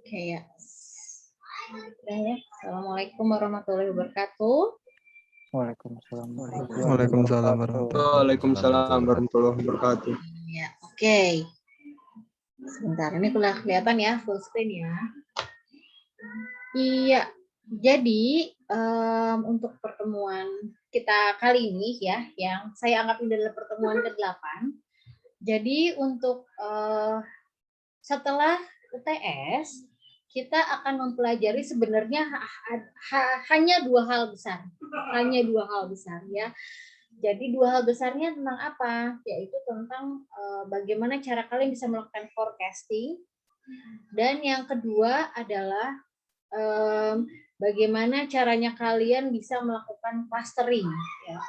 Oke ya. Udah ya. Assalamualaikum warahmatullahi wabarakatuh. Waalaikumsalam. Waalaikumsalam warahmatullahi wabarakatuh. Ya, oke. Sebentar, ini kelihatan ya full screen ya. Iya, jadi untuk pertemuan kita kali ini ya, yang saya anggap ini adalah pertemuan ke-8. Jadi untuk setelah UTS, kita akan mempelajari sebenarnya hanya dua hal besar. Hanya dua hal besar ya. Jadi dua hal besarnya tentang apa? Yaitu tentang bagaimana cara kalian bisa melakukan forecasting. Dan yang kedua adalah bagaimana caranya kalian bisa melakukan clustering. Ya.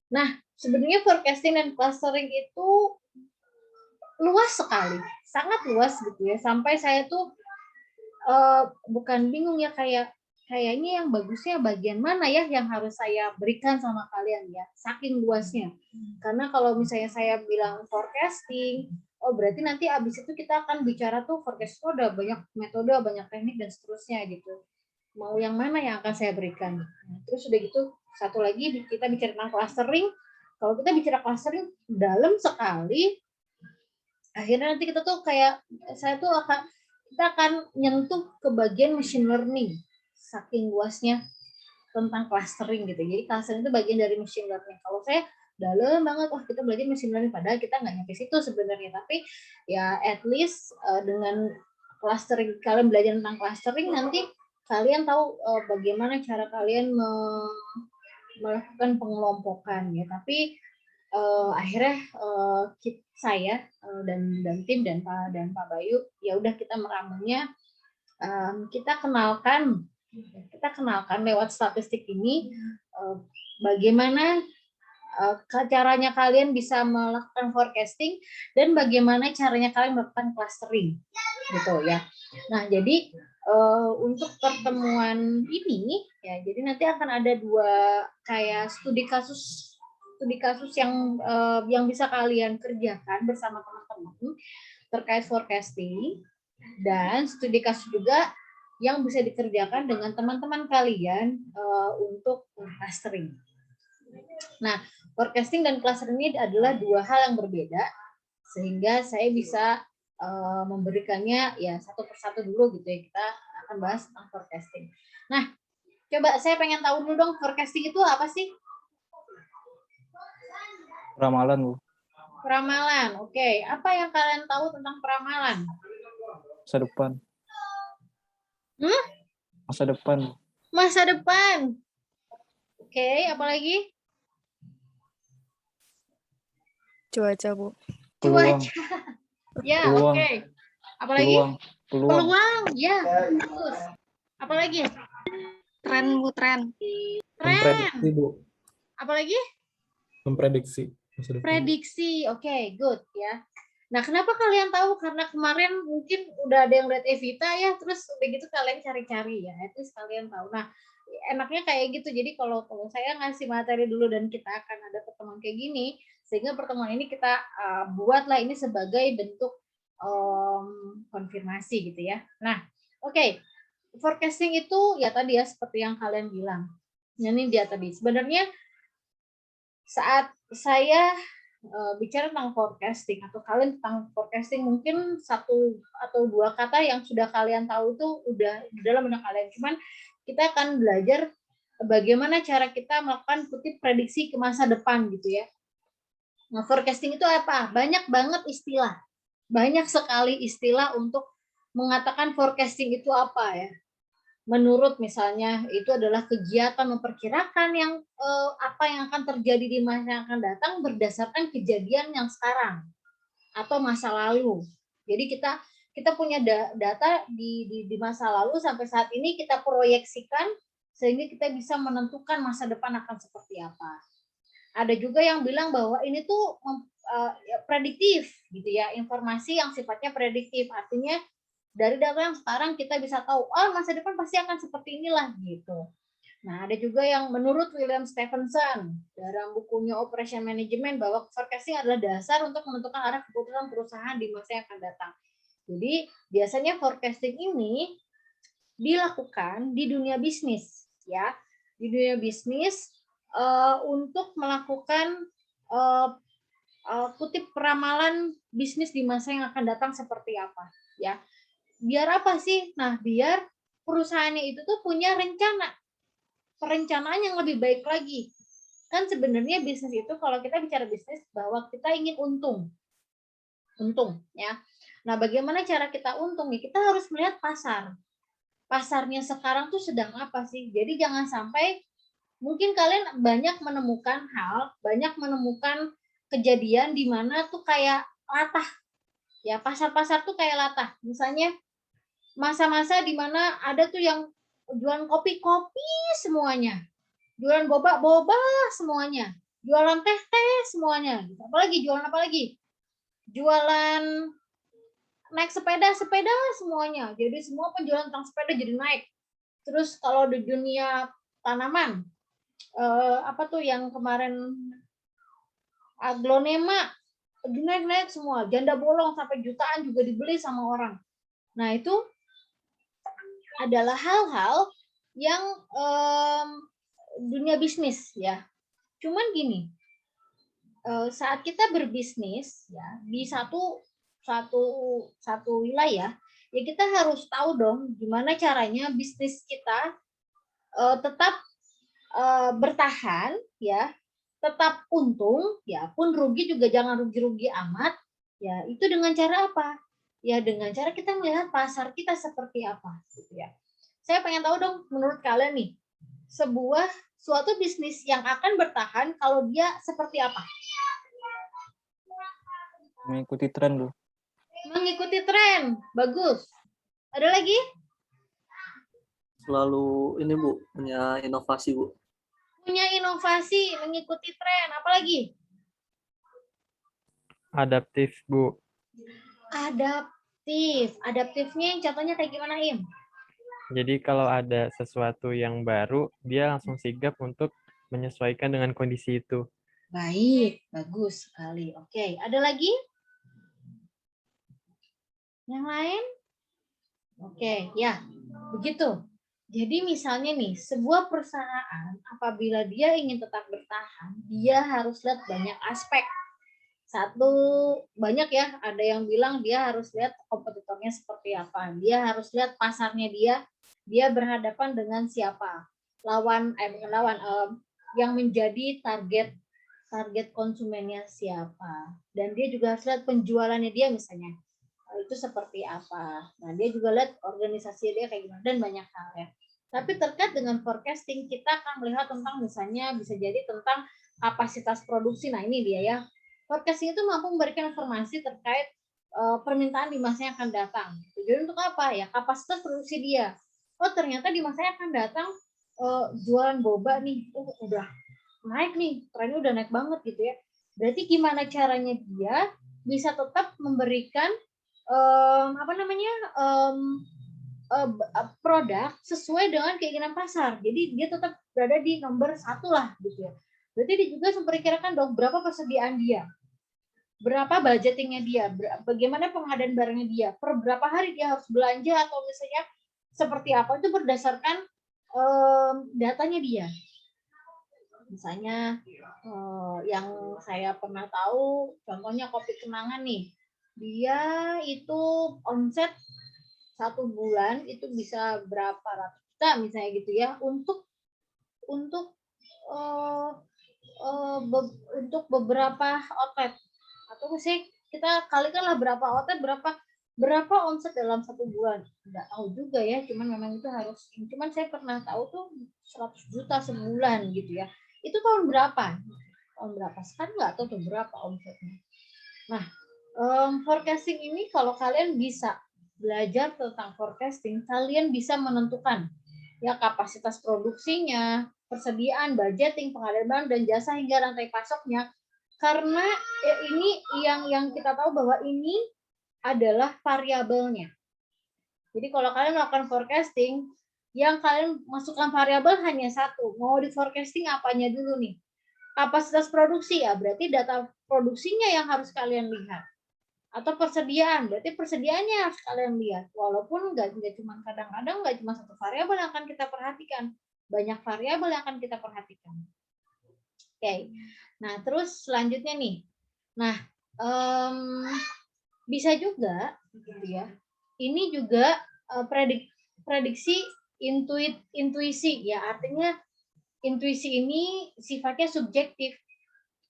Nah, sebenarnya forecasting dan clustering itu luas sekali, sangat luas gitu ya. Sampai saya tuh bukan bingung ya, kayaknya yang bagusnya bagian mana ya yang harus saya berikan sama kalian ya, saking luasnya. Karena kalau misalnya saya bilang forecasting, oh berarti nanti abis itu kita akan bicara tuh forecast itu ada banyak metode, banyak teknik dan seterusnya gitu. Mau yang mana yang akan saya berikan? Nah, terus udah gitu, satu lagi kita bicara tentang clustering. Kalau kita bicara clustering dalam sekali, akhirnya nanti kita tuh kayak kita akan nyentuh ke bagian machine learning, saking luasnya tentang clustering gitu. Jadi clustering itu bagian dari machine learning. Kalau saya dalam banget, kita belajar machine learning, padahal kita nggak nyampe situ sebenarnya. Tapi ya at least dengan clustering, kalian belajar tentang clustering, nanti kalian tahu bagaimana cara kalian melakukan pengelompokan ya. Tapi akhirnya saya dan tim dan Pak Bayu ya udah kita meramunya, kita kenalkan lewat statistik ini bagaimana caranya kalian bisa melakukan forecasting dan bagaimana caranya kalian melakukan clustering gitu ya. Nah, jadi untuk pertemuan ini ya, jadi nanti akan ada dua kayak studi kasus yang bisa kalian kerjakan bersama teman-teman terkait forecasting, dan studi kasus juga yang bisa dikerjakan dengan teman-teman kalian untuk clustering. Nah, forecasting dan clustering ini adalah dua hal yang berbeda, sehingga saya bisa memberikannya ya satu persatu dulu gitu ya. Kita akan bahas tentang forecasting. Nah, coba saya pengen tahu dulu dong, forecasting itu apa sih? Ramalan, Bu. Peramalan, oke. Apa yang kalian tahu tentang peramalan? Masa depan. Masa depan. Masa depan. Oke, apa lagi? Cuaca, Bu. Peluang. Cuaca. Ya, Peluang. oke. Apa lagi? Peluang. Ya, bagus. Apa lagi? Tren, Bu, tren. Memprediksi, Bu. Apa lagi? Memprediksi. Prediksi, oke, good ya. Nah, kenapa kalian tahu? Karena kemarin mungkin udah ada yang lihat Evita ya, terus udah gitu kalian cari-cari ya, itu kalian tahu. Nah, enaknya kayak gitu. Jadi kalau saya ngasih materi dulu dan kita akan ada pertemuan kayak gini, sehingga pertemuan ini kita buatlah ini sebagai bentuk konfirmasi gitu ya. Nah, oke. Forecasting itu ya tadi ya seperti yang kalian bilang. Ini dia tadi. Sebenarnya saat saya bicara tentang forecasting atau kalian tentang forecasting, mungkin satu atau dua kata yang sudah kalian tahu itu udah di dalam benak kalian. Cuman kita akan belajar bagaimana cara kita melakukan kutip prediksi ke masa depan gitu ya. Nah, forecasting itu apa? Banyak banget istilah. Banyak sekali istilah untuk mengatakan forecasting itu apa ya. Menurut misalnya itu adalah kegiatan memperkirakan yang apa yang akan terjadi di masa yang akan datang berdasarkan kejadian yang sekarang atau masa lalu. Jadi kita punya data di masa lalu sampai saat ini kita proyeksikan sehingga kita bisa menentukan masa depan akan seperti apa. Ada juga yang bilang bahwa ini tuh prediktif gitu ya, informasi yang sifatnya prediktif, artinya dari data yang sekarang kita bisa tahu, masa depan pasti akan seperti inilah gitu. Nah, ada juga yang menurut William Stephenson dalam bukunya Operation Management bahwa forecasting adalah dasar untuk menentukan arah keputusan perusahaan di masa yang akan datang. Jadi biasanya forecasting ini dilakukan di dunia bisnis, ya. Di dunia bisnis untuk melakukan kutip peramalan bisnis di masa yang akan datang seperti apa, ya. Biar apa sih? Nah, biar perusahaannya itu tuh punya perencanaan yang lebih baik lagi. Kan sebenarnya bisnis itu kalau kita bicara bisnis bahwa kita ingin untung, ya. Nah, bagaimana cara kita untung? Ya, kita harus melihat pasarnya sekarang tuh sedang apa sih? Jadi jangan sampai mungkin kalian banyak menemukan kejadian di mana tuh kayak latah. Ya, pasar-pasar tuh kayak latah. Misalnya masa-masa di mana ada tuh yang jualan kopi-kopi semuanya. Jualan boba-boba semuanya. Jualan teh-teh semuanya. Jualan apa lagi? Jualan naik sepeda semuanya. Jadi semua penjualan tentang sepeda jadi naik. Terus kalau di dunia tanaman, apa tuh yang kemarin aglonema naik semua, janda bolong sampai jutaan juga dibeli sama orang. Nah, itu adalah hal-hal yang dunia bisnis, ya. Cuman gini, saat kita berbisnis ya di satu wilayah, ya kita harus tahu dong gimana caranya bisnis kita tetap bertahan, ya, tetap untung, ya, pun rugi juga jangan rugi-rugi amat, ya. Itu dengan cara apa? Ya dengan cara kita melihat pasar kita seperti apa, gitu ya. Saya pengen tahu dong, menurut kalian nih, suatu bisnis yang akan bertahan kalau dia seperti apa? Mengikuti tren, Bu. Mengikuti tren, bagus. Ada lagi? Selalu ini Bu, punya inovasi Bu. Punya inovasi, mengikuti tren, apalagi? Adaptif, Bu. Adaptifnya yang contohnya kayak gimana, Im? Jadi kalau ada sesuatu yang baru, dia langsung sigap untuk menyesuaikan dengan kondisi itu. Baik, bagus sekali. Oke, ada lagi? Yang lain? Oke, ya, begitu. Jadi misalnya nih, sebuah perusahaan apabila dia ingin tetap bertahan, dia harus lihat banyak aspek. Satu, banyak ya, ada yang bilang dia harus lihat kompetitornya seperti apa. Dia harus lihat pasarnya dia berhadapan dengan siapa. Yang menjadi target konsumennya siapa. Dan dia juga harus lihat penjualannya dia misalnya. Itu seperti apa. Nah, dia juga lihat organisasi dia kayak gimana dan banyak hal ya. Tapi terkait dengan forecasting, kita akan melihat tentang misalnya bisa jadi tentang kapasitas produksi. Nah, ini dia ya. Forecasting itu mampu memberikan informasi terkait permintaan di masa yang akan datang. Tujuan untuk apa ya? Kapasitas produksi dia. Oh, ternyata di masa yang akan datang jualan boba nih, udah naik nih, trennya udah naik banget gitu ya. Berarti gimana caranya dia bisa tetap memberikan produk sesuai dengan keinginan pasar. Jadi dia tetap berada di nomor 1 lah gitu ya. Berarti dia juga memperkirakan dong berapa persediaan dia, berapa budgetingnya dia, bagaimana pengadaan barangnya dia, per berapa hari dia harus belanja atau misalnya seperti apa, itu berdasarkan datanya dia. Misalnya yang saya pernah tahu, contohnya Kopi Kenangan nih, dia itu omset 1 bulan itu bisa berapa ratus juta misalnya gitu ya, untuk beberapa outlet, atau misalnya kita kalikanlah berapa outlet, berapa omset dalam 1 bulan, nggak tahu juga ya, cuman memang itu harus, cuman saya pernah tahu tuh 100 juta sebulan gitu ya. Itu tahun berapa sekarang nggak tahu tuh berapa omsetnya. Nah, forecasting ini kalau kalian bisa belajar tentang forecasting, kalian bisa menentukan ya kapasitas produksinya, persediaan, budgeting, pengadaan barang dan jasa hingga rantai pasoknya. Karena ini yang kita tahu bahwa ini adalah variabelnya. Jadi kalau kalian melakukan forecasting, yang kalian masukkan variabel hanya satu. Mau di forecasting apanya dulu nih? Kapasitas produksi ya, berarti data produksinya yang harus kalian lihat. atau persediaan. Berarti persediaannya harus kalian lihat. Walaupun nggak cuma kadang-kadang nggak cuma satu variabel yang akan kita perhatikan, banyak variabel yang akan kita perhatikan. Oke. Nah, terus selanjutnya nih. Nah, bisa juga gitu ya. Ini juga prediksi intuisi ya, artinya intuisi ini sifatnya subjektif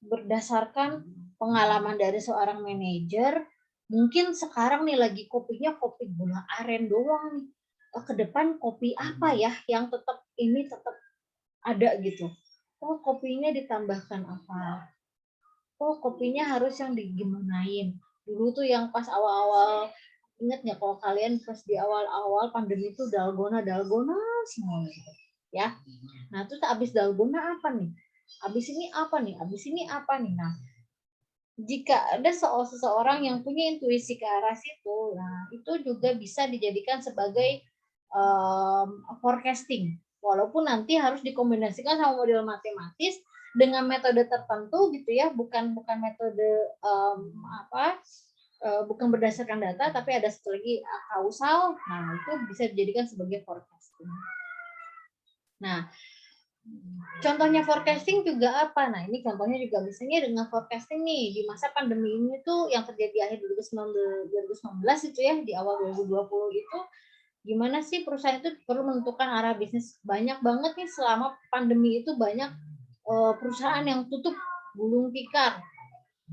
berdasarkan pengalaman dari seorang manajer. Mungkin sekarang nih lagi kopinya kopi gula aren doang nih. Ke depan kopi apa ya yang tetap ada gitu. Oh, kopinya ditambahkan apa? Oh, kopinya harus yang digimanain. Dulu tuh yang pas awal-awal, ingat nggak kalau kalian pas di awal-awal pandemi itu dalgona semua gitu ya. Nah, terus abis dalgona apa nih? Abis ini apa nih? Abis ini apa nih? Nah, jika ada seseorang yang punya intuisi ke arah situ, nah itu juga bisa dijadikan sebagai forecasting. Walaupun nanti harus dikombinasikan sama model matematis dengan metode tertentu gitu ya, bukan metode bukan berdasarkan data, tapi ada satu lagi kausal. Nah, itu bisa dijadikan sebagai forecasting. Nah, contohnya forecasting juga apa? Nah, ini contohnya juga misalnya dengan forecasting nih di masa pandemi ini tuh yang terjadi akhir 2019 itu ya, di awal 2020 itu gimana sih perusahaan itu perlu menentukan arah bisnis. Banyak banget nih selama pandemi itu banyak perusahaan yang tutup gulung tikar.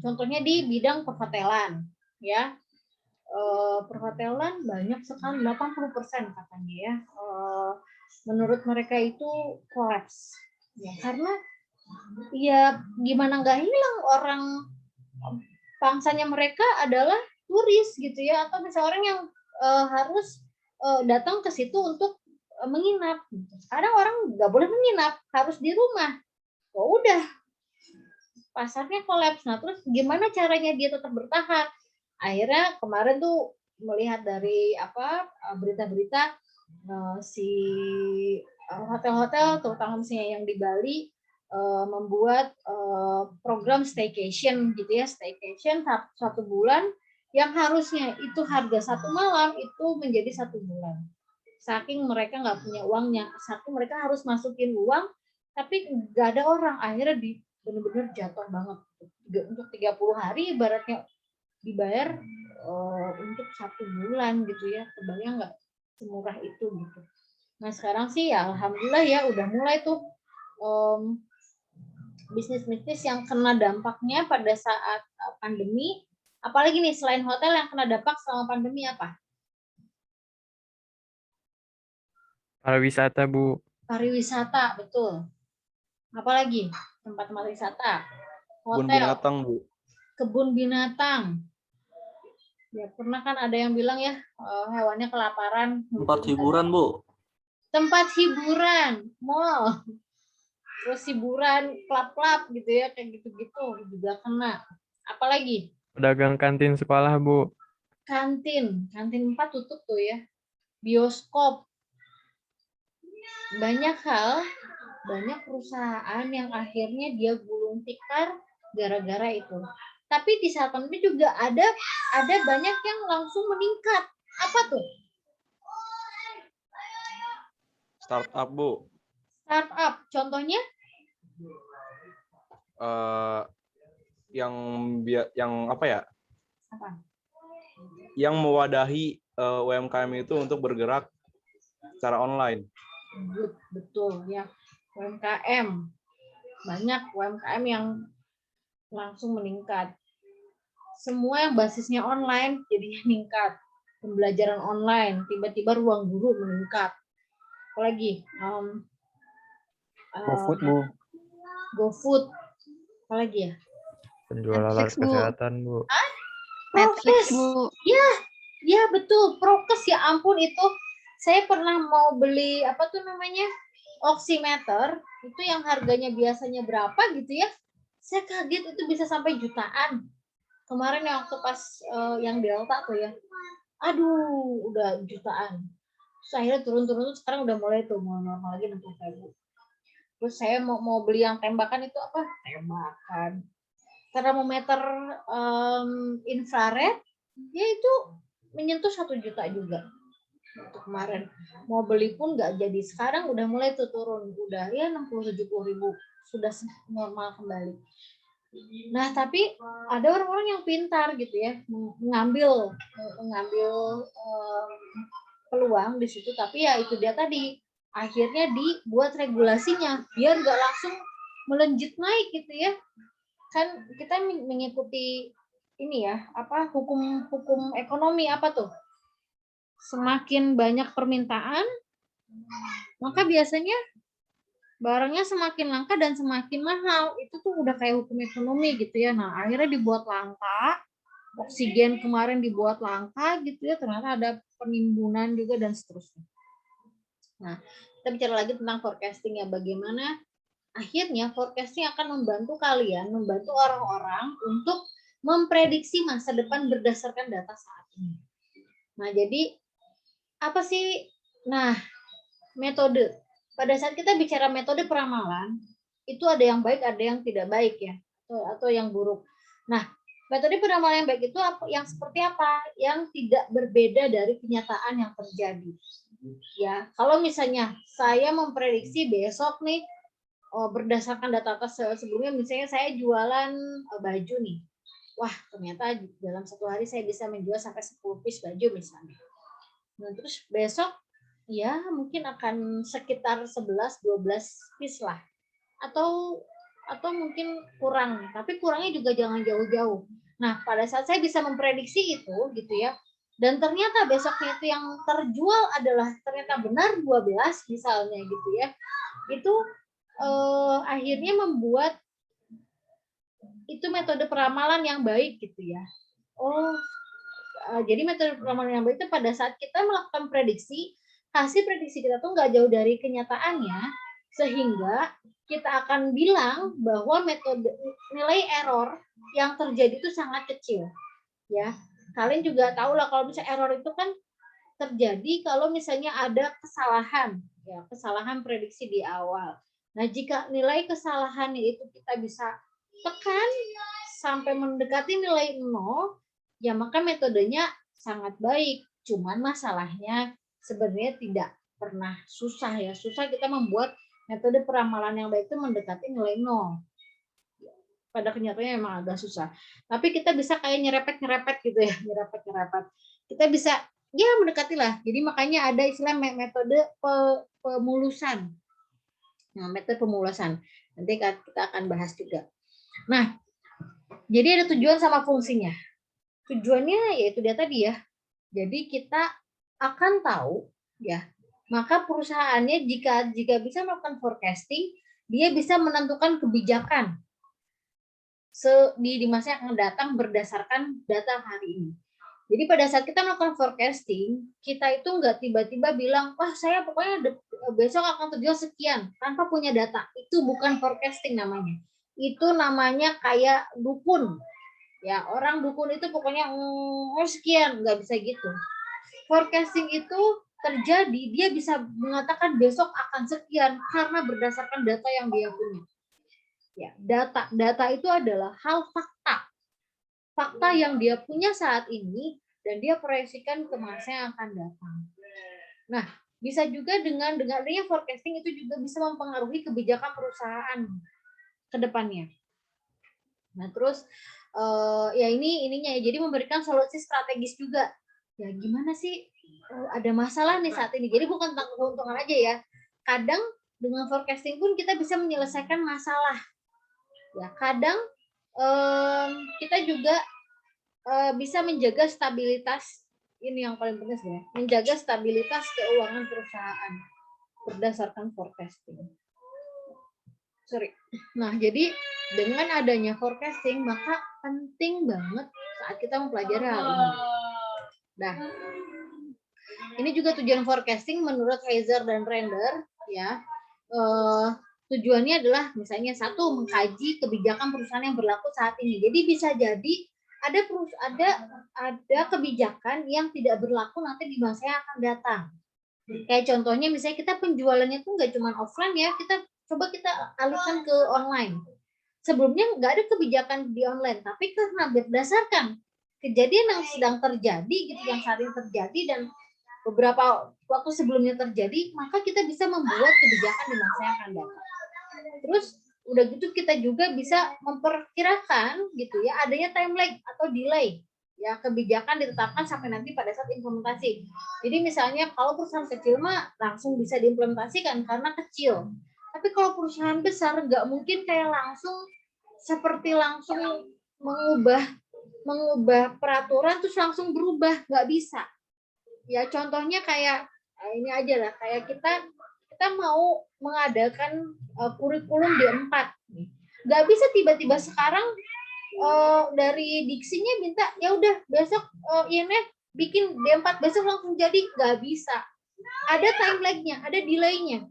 Contohnya di bidang perhotelan ya. Perhotelan banyak sekali 80% katanya ya. Menurut mereka itu kolaps ya, karena ya gimana nggak hilang orang pangsanya mereka adalah turis gitu ya, atau misalnya orang yang harus datang ke situ untuk menginap. Sekarang orang nggak boleh menginap, harus di rumah. Oh udah, pasarnya kolaps. Nah terus gimana caranya dia tetap bertahan? Akhirnya kemarin tuh melihat dari berita-berita si hotel-hotel terutama misalnya yang di Bali membuat program staycation gitu ya, staycation 1 bulan yang harusnya itu harga 1 malam itu menjadi 1 bulan. Saking mereka nggak punya uangnya, saking mereka harus masukin uang tapi nggak ada orang, akhirnya benar-benar jatuh banget. Untuk 30 hari ibaratnya dibayar untuk 1 bulan gitu ya, kebayang nggak semurah itu gitu. Nah sekarang sih ya alhamdulillah ya udah mulai tuh bisnis-bisnis yang kena dampaknya pada saat pandemi. Apalagi nih selain hotel yang kena dampak selama pandemi apa? Pariwisata, Bu. Pariwisata, betul. Apalagi tempat-tempat wisata? Kebun Hotel, binatang, Bu. kebun binatang. Ya pernah kan ada yang bilang ya hewannya kelaparan. Tempat hiburan, Bu. Tempat hiburan, mall. Terus hiburan, klub-klub gitu ya, kayak gitu-gitu juga kena. Apalagi? Pedagang kantin sekolah, Bu. Kantin 4 tutup tuh ya. Bioskop. Banyak perusahaan yang akhirnya dia gulung tikar gara-gara itu. Tapi di saat pandemi juga ada banyak yang langsung meningkat. Apa tuh? Startup, Bu. Startup. Contohnya? Yang apa ya? Apa? Yang mewadahi UMKM itu untuk bergerak secara online. Betul ya. UMKM. Banyak UMKM yang langsung meningkat. Semua yang basisnya online jadinya meningkat. Pembelajaran online, tiba-tiba ruang guru meningkat. Apalagi? GoFood, Bu. GoFood. Apalagi ya? Penjual alat Netflix, Bu. kesehatan, Bu. Netflix, Prokes. Bu. Ya betul. Prokes, ya ampun itu. Saya pernah mau beli apa tuh namanya? Oximeter. Itu yang harganya biasanya berapa gitu ya. Saya kaget itu bisa sampai jutaan. Kemarin yang waktu pas yang Delta tuh ya. Aduh, udah jutaan. Terus akhirnya turun-turun tuh sekarang udah mulai tuh mau normal lagi 60.000. Terus saya mau beli yang tembakan itu apa? Tembakan. Termometer infrared ya itu menyentuh 1 juta juga. Untuk kemarin mau beli pun nggak jadi, sekarang udah mulai tuh turun, udah ya 60-70 ribu, sudah normal kembali. Nah tapi ada orang-orang yang pintar gitu ya, mengambil peluang di situ, tapi ya itu dia tadi, akhirnya dibuat regulasinya biar nggak langsung melonjak naik gitu ya. Kan kita mengikuti ini ya, apa, hukum ekonomi apa tuh? Semakin banyak permintaan, maka biasanya barangnya semakin langka dan semakin mahal. Itu tuh udah kayak hukum ekonomi gitu ya. Nah, akhirnya dibuat langka. Oksigen kemarin dibuat langka gitu ya. Ternyata ada penimbunan juga dan seterusnya. Nah, kita bicara lagi tentang forecasting ya. Bagaimana akhirnya forecasting akan membantu kalian, membantu orang-orang untuk memprediksi masa depan berdasarkan data saat ini. Nah, jadi apa sih? Nah, metode. Pada saat kita bicara metode peramalan, itu ada yang baik, ada yang tidak baik ya, atau yang buruk. Nah, metode peramalan yang baik itu yang seperti apa? Yang tidak berbeda dari kenyataan yang terjadi. Ya, kalau misalnya saya memprediksi besok nih, berdasarkan data sebelumnya, misalnya saya jualan baju nih. Wah, ternyata dalam 1 hari saya bisa menjual sampai 10 piece baju misalnya. Nah, terus besok ya mungkin akan sekitar 11-12 piece lah. Atau mungkin kurang, tapi kurangnya juga jangan jauh-jauh. Nah, pada saat saya bisa memprediksi itu gitu ya, dan ternyata besoknya itu yang terjual adalah ternyata benar 12 misalnya gitu ya. Itu akhirnya membuat itu metode peramalan yang baik gitu ya. Jadi metode peramalan yang baik itu pada saat kita melakukan prediksi, hasil prediksi kita tuh nggak jauh dari kenyataannya, sehingga kita akan bilang bahwa metode nilai error yang terjadi itu sangat kecil. Ya, kalian juga tahu lah kalau misalnya error itu kan terjadi kalau misalnya ada kesalahan, ya kesalahan prediksi di awal. Nah, jika nilai kesalahannya itu kita bisa tekan sampai mendekati nilai 0, ya maka metodenya sangat baik. Cuman masalahnya sebenarnya tidak pernah susah ya. Susah kita membuat metode peramalan yang baik itu mendekati nilai 0. Pada kenyataannya memang agak susah. Tapi kita bisa kayak nyerepet-nyerepet gitu ya, nyerepet-nyerepet. Kita bisa ya mendekati lah. Jadi makanya ada istilah metode pemulusan. Nah, metode pemulusan. Nanti kita akan bahas juga. Nah, jadi ada tujuan sama fungsinya. Tujuannya yaitu dia tadi ya. Jadi kita akan tahu ya, maka perusahaannya jika bisa melakukan forecasting, dia bisa menentukan kebijakan di masa yang akan datang berdasarkan data hari ini. Jadi pada saat kita melakukan forecasting, kita itu nggak tiba-tiba bilang, wah saya pokoknya besok akan terjual sekian, tanpa punya data. Itu bukan forecasting namanya. Itu namanya kayak dukun. Ya, orang dukun itu pokoknya sekian, nggak bisa gitu. Forecasting itu terjadi, dia bisa mengatakan besok akan sekian karena berdasarkan data yang dia punya. Ya, data itu adalah hal fakta yang dia punya saat ini dan dia proyeksikan ke masa yang akan datang. Nah, bisa juga dengan adanya forecasting itu juga bisa mempengaruhi kebijakan perusahaan ke depannya. Nah, terus ya ininya ya, jadi memberikan solusi strategis juga. Ya gimana sih, ada masalah nih saat ini. Jadi bukan tentang keuntungan aja ya. Kadang dengan forecasting pun kita bisa menyelesaikan masalah. Ya, kadang kita juga bisa menjaga stabilitas, ini yang paling penting ya, menjaga stabilitas keuangan perusahaan berdasarkan forecasting. Nah, jadi dengan adanya forecasting maka penting banget saat kita mempelajari hal ini. Nah, ini juga tujuan forecasting menurut Heiser dan Render ya. Tujuannya adalah misalnya satu, mengkaji kebijakan perusahaan yang berlaku saat ini. Jadi bisa jadi ada kebijakan yang tidak berlaku nanti di masa yang akan datang. Kayak contohnya misalnya kita penjualannya itu nggak cuma offline ya, kita alihkan ke online. Sebelumnya nggak ada kebijakan di online, tapi karena berdasarkan kejadian yang sedang terjadi gitu, yang saat ini terjadi dan beberapa waktu sebelumnya terjadi, maka kita bisa membuat kebijakan di masa yang akan datang. Terus udah gitu kita juga bisa memperkirakan gitu ya adanya time lag atau delay ya kebijakan ditetapkan sampai nanti pada saat implementasi. Jadi misalnya kalau perusahaan kecil mah langsung bisa diimplementasikan karena kecil. Tapi kalau perusahaan besar nggak mungkin kayak langsung mengubah peraturan terus langsung berubah, nggak bisa. Ya contohnya kayak ini aja lah, kayak kita mau mengadakan kurikulum D4. Nggak bisa tiba-tiba sekarang dari diksinya minta ya udah besok IMF bikin D4 besok langsung jadi, nggak bisa. Ada time lag-nya, ada delay-nya.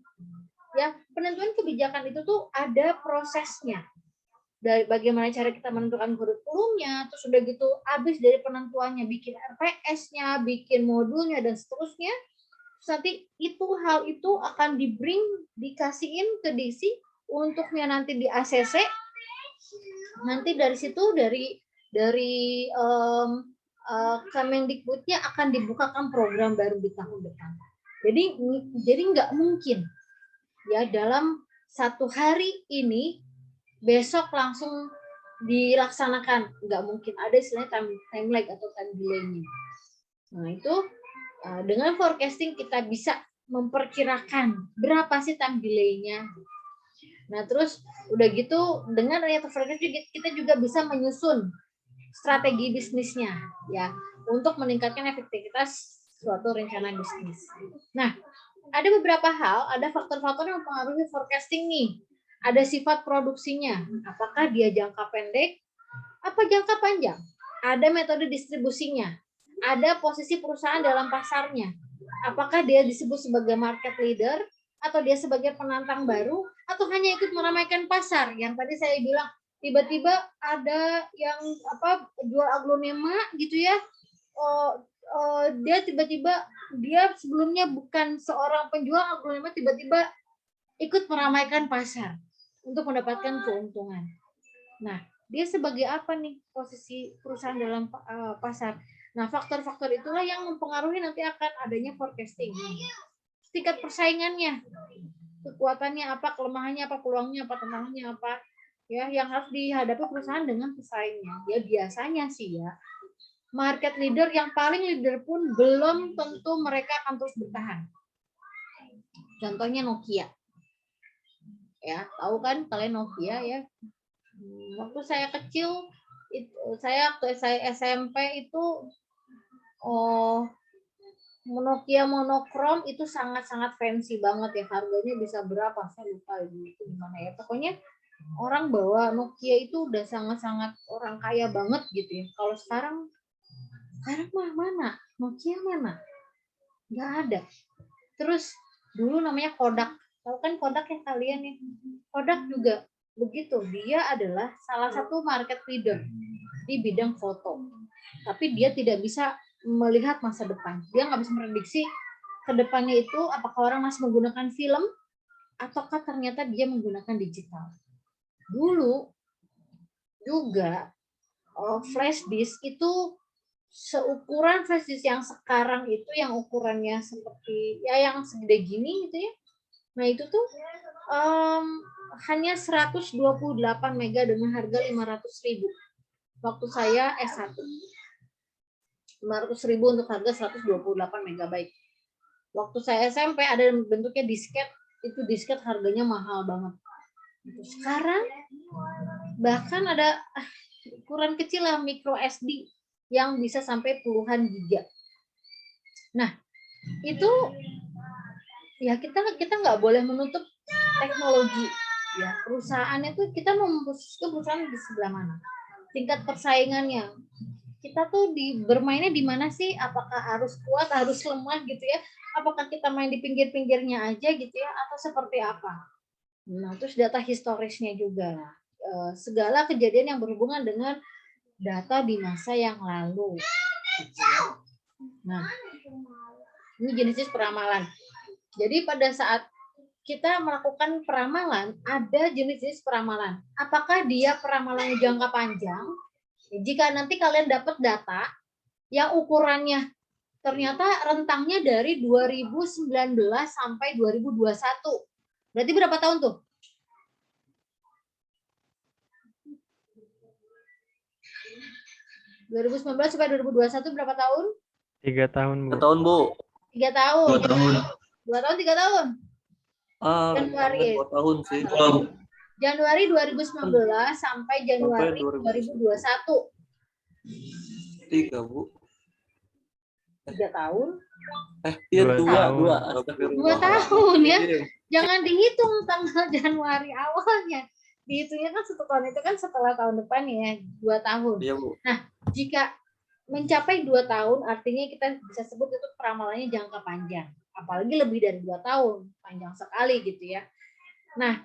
Ya, penentuan kebijakan itu tuh ada prosesnya. Dari bagaimana cara kita menentukan kurikulumnya, terus udah gitu habis dari penentuannya bikin RPS-nya, bikin modulnya dan seterusnya. Terus nanti hal itu akan dikasihin ke DC untuknya nanti di ACC. Nanti dari situ dari Kemendikbudnya akan dibukakan program baru di tahun depan. Jadi nggak mungkin ya dalam satu hari ini besok langsung dilaksanakan, nggak mungkin, ada istilahnya time lag atau time delay-nya. Nah itu dengan forecasting kita bisa memperkirakan berapa sih time delay-nya. Nah terus udah gitu dengan adanya forecasting kita juga bisa menyusun strategi bisnisnya ya untuk meningkatkan efektivitas suatu rencana bisnis. Nah ada beberapa hal, ada faktor-faktor yang mempengaruhi forecasting nih. Ada sifat produksinya, apakah dia jangka pendek, apa jangka panjang. Ada metode distribusinya, ada posisi perusahaan dalam pasarnya. Apakah dia disebut sebagai market leader, atau dia sebagai penantang baru, atau hanya ikut meramaikan pasar. Yang tadi saya bilang, tiba-tiba ada yang jual aglonema gitu ya, dia tiba-tiba dia sebelumnya bukan seorang penjual aglonema, tiba-tiba ikut meramaikan pasar untuk mendapatkan keuntungan. Nah, dia sebagai apa nih posisi perusahaan dalam pasar? Nah, faktor-faktor itulah yang mempengaruhi nanti akan adanya forecasting. Tingkat persaingannya, kekuatannya apa, kelemahannya apa, peluangnya apa, tantangannya apa, ya yang harus dihadapi perusahaan dengan pesaingnya. Ya biasanya sih ya, market leader yang paling leader pun belum tentu mereka akan terus bertahan. Contohnya Nokia. Ya, tahu kan kalian Nokia ya. Waktu saya kecil, waktu saya SMP itu Nokia monokrom itu sangat-sangat fancy banget ya. Harganya bisa berapa? Saya lupa itu gimana ya. Pokoknya orang bawa Nokia itu udah sangat-sangat orang kaya banget gitu ya. Kalau sekarang mah mana? Nokia mana? Nggak ada. Terus dulu namanya Kodak. Tahu kan Kodak ya kalian nih? Kodak juga begitu. Dia adalah salah satu market leader di bidang foto. Tapi dia tidak bisa melihat masa depan. Dia nggak bisa memprediksi ke depannya itu apakah orang masih menggunakan film ataukah ternyata dia menggunakan digital. Dulu juga flash disk itu seukuran flash disk yang sekarang itu yang ukurannya seperti ya yang segede gini gitu ya. Nah itu tuh hanya 128 mega dengan harga 500.000 waktu saya S1. 500.000 untuk harga 128 megabyte. Waktu saya SMP ada bentuknya disket, itu disket harganya mahal banget. Sekarang bahkan ada ukuran kecil lah micro SD yang bisa sampai puluhan giga. Nah itu ya kita nggak boleh menutup teknologi ya, perusahaan itu kita mau memposisikan perusahaan di sebelah mana, tingkat persaingannya kita tuh bermainnya di mana sih, apakah harus kuat, harus lemah gitu ya, apakah kita main di pinggir-pinggirnya aja gitu ya, atau seperti apa. Nah terus data historisnya juga, segala kejadian yang berhubungan dengan data di masa yang lalu gitu ya. Nah ini jenis peramalan. Jadi pada saat kita melakukan peramalan, ada jenis-jenis peramalan. Apakah dia peramalan jangka panjang, Jika nanti kalian dapat data yang ukurannya ternyata rentangnya dari 2019 sampai 2021. Berarti berapa tahun tuh? ...2019 sampai 2021 berapa tahun? 3 tahun, Bu. 2 tahun, Bu. 3 tahun. 2 tahun. 2 tahun, 3 tahun. Januari. 2 tahun sih. Januari 2019 sampai Januari 2021. 3, Bu. 3 tahun. Iya, 2 2. tahun. 2 tahun ya. Iya. Jangan dihitung tanggal Januari awalnya. Dihitungnya kan 1 tahun itu kan setelah tahun depan ya, 2 tahun. Iya, Bu. Jika mencapai 2 tahun, artinya kita bisa sebut itu peramalannya jangka panjang. Apalagi lebih dari 2 tahun, panjang sekali gitu ya. Nah,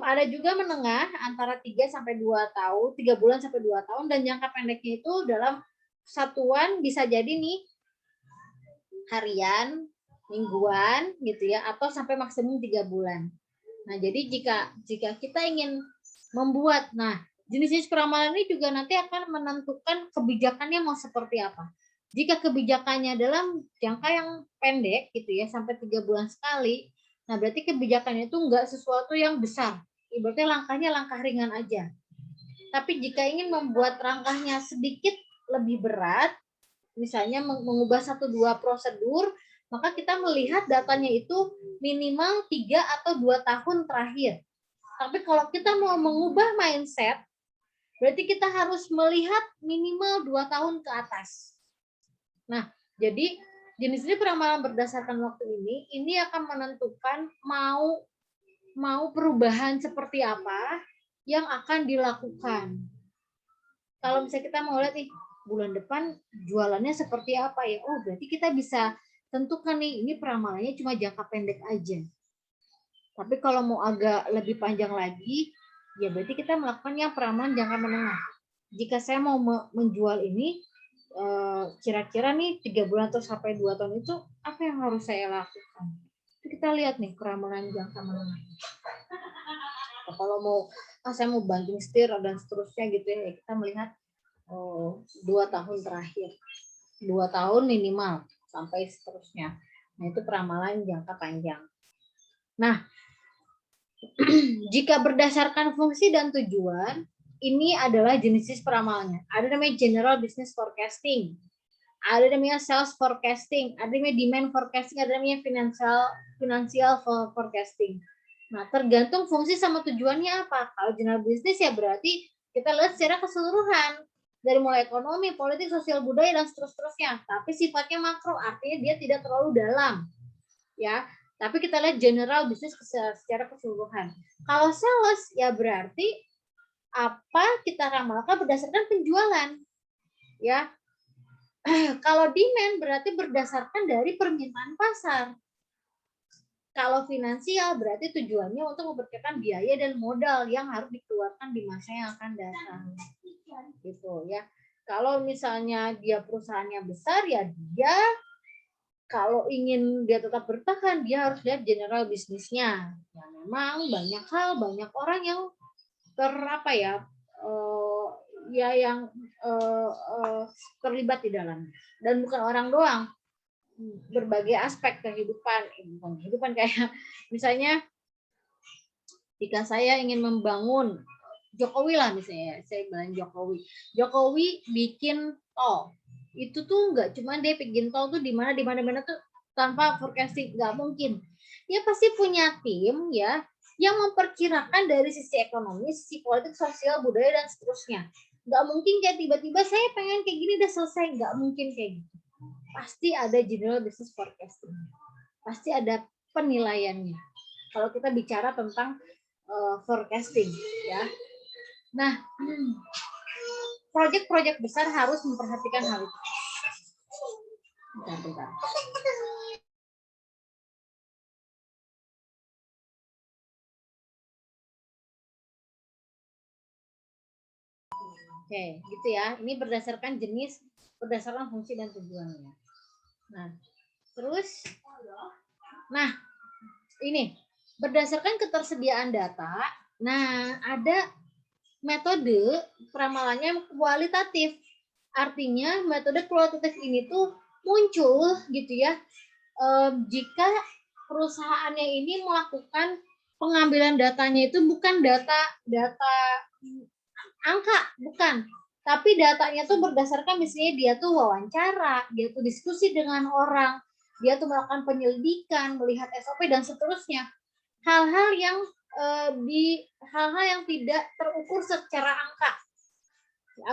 ada juga menengah antara 3 sampai 2 tahun, 3 bulan sampai 2 tahun, dan jangka pendeknya itu dalam satuan bisa jadi nih harian, mingguan gitu ya, atau sampai maksimum 3 bulan. Nah, jadi jika kita ingin membuat, jenis-jenis peramalan ini juga nanti akan menentukan kebijakannya mau seperti apa. Jika kebijakannya dalam jangka yang pendek gitu ya, sampai 3 bulan sekali, nah berarti kebijakannya itu enggak sesuatu yang besar. Ibaratnya langkahnya langkah ringan aja. Tapi jika ingin membuat langkahnya sedikit lebih berat, misalnya mengubah 1-2 prosedur, maka kita melihat datanya itu minimal 3 atau 2 tahun terakhir. Tapi kalau kita mau mengubah mindset, berarti kita harus melihat minimal 2 tahun ke atas. Nah, jadi jenis-jenis peramalan berdasarkan waktu ini akan menentukan mau perubahan seperti apa yang akan dilakukan. Kalau misalnya kita mau lihat nih, bulan depan jualannya seperti apa ya? Oh, berarti kita bisa tentukan nih, ini peramalannya cuma jangka pendek aja. Tapi kalau mau agak lebih panjang lagi, ya berarti kita melakukan yang peramalan jangka menengah. Jika saya mau menjual ini, kira-kira nih 3 bulan atau sampai 2 tahun itu, apa yang harus saya lakukan? Kita lihat nih peramalan jangka menengah. Kalau mau, saya mau banting setir dan seterusnya gitu ya, kita melihat 2 tahun terakhir. 2 tahun minimal sampai seterusnya. Nah, itu peramalan jangka panjang. Nah, jika berdasarkan fungsi dan tujuan, ini adalah jenis peramalannya. Ada namanya general business forecasting, ada namanya sales forecasting, ada namanya demand forecasting, ada namanya financial forecasting. Nah, tergantung fungsi sama tujuannya apa. Kalau general business ya berarti kita lihat secara keseluruhan, dari mulai ekonomi, politik, sosial, budaya, dan seterusnya. Tapi sifatnya makro, artinya dia tidak terlalu dalam. Ya, tapi kita lihat general business secara keseluruhan. Kalau sales ya berarti apa kita ramalkan berdasarkan penjualan. Ya. Kalau demand berarti berdasarkan dari permintaan pasar. Kalau finansial berarti tujuannya untuk memperkirakan biaya dan modal yang harus dikeluarkan di masa yang akan datang. Gitu ya. Kalau misalnya dia perusahaannya besar ya dia kalau ingin dia tetap bertahan dia harus lihat general bisnisnya. Ya memang banyak hal, banyak orang yang terlibat di dalamnya, dan bukan orang doang, berbagai aspek kehidupan kayak misalnya jika saya ingin membangun Jokowi lah misalnya, saya bilang Jokowi bikin tol, itu tuh nggak cuma dia bikin tol tuh di mana tuh tanpa forecasting, nggak mungkin. Dia pasti punya tim ya yang memperkirakan dari sisi ekonomi, sisi politik, sosial, budaya, dan seterusnya. Nggak mungkin kayak tiba-tiba saya pengen kayak gini udah selesai, nggak mungkin kayak gitu. Pasti ada general business forecasting, pasti ada penilaiannya. Kalau kita bicara tentang forecasting, ya. Nah, proyek-proyek besar harus memperhatikan hal itu. Bentar. Oke, gitu ya. Ini berdasarkan jenis, berdasarkan fungsi dan tujuannya. Nah, terus, ini berdasarkan ketersediaan data. Nah, ada metode peramalannya kualitatif. Artinya metode kualitatif ini tuh muncul gitu ya jika perusahaannya ini melakukan pengambilan datanya itu bukan data angka, bukan. Tapi datanya tuh berdasarkan misalnya dia tuh wawancara, dia tuh diskusi dengan orang, dia tuh melakukan penyelidikan, melihat SOP dan seterusnya. Hal-hal yang tidak terukur secara angka.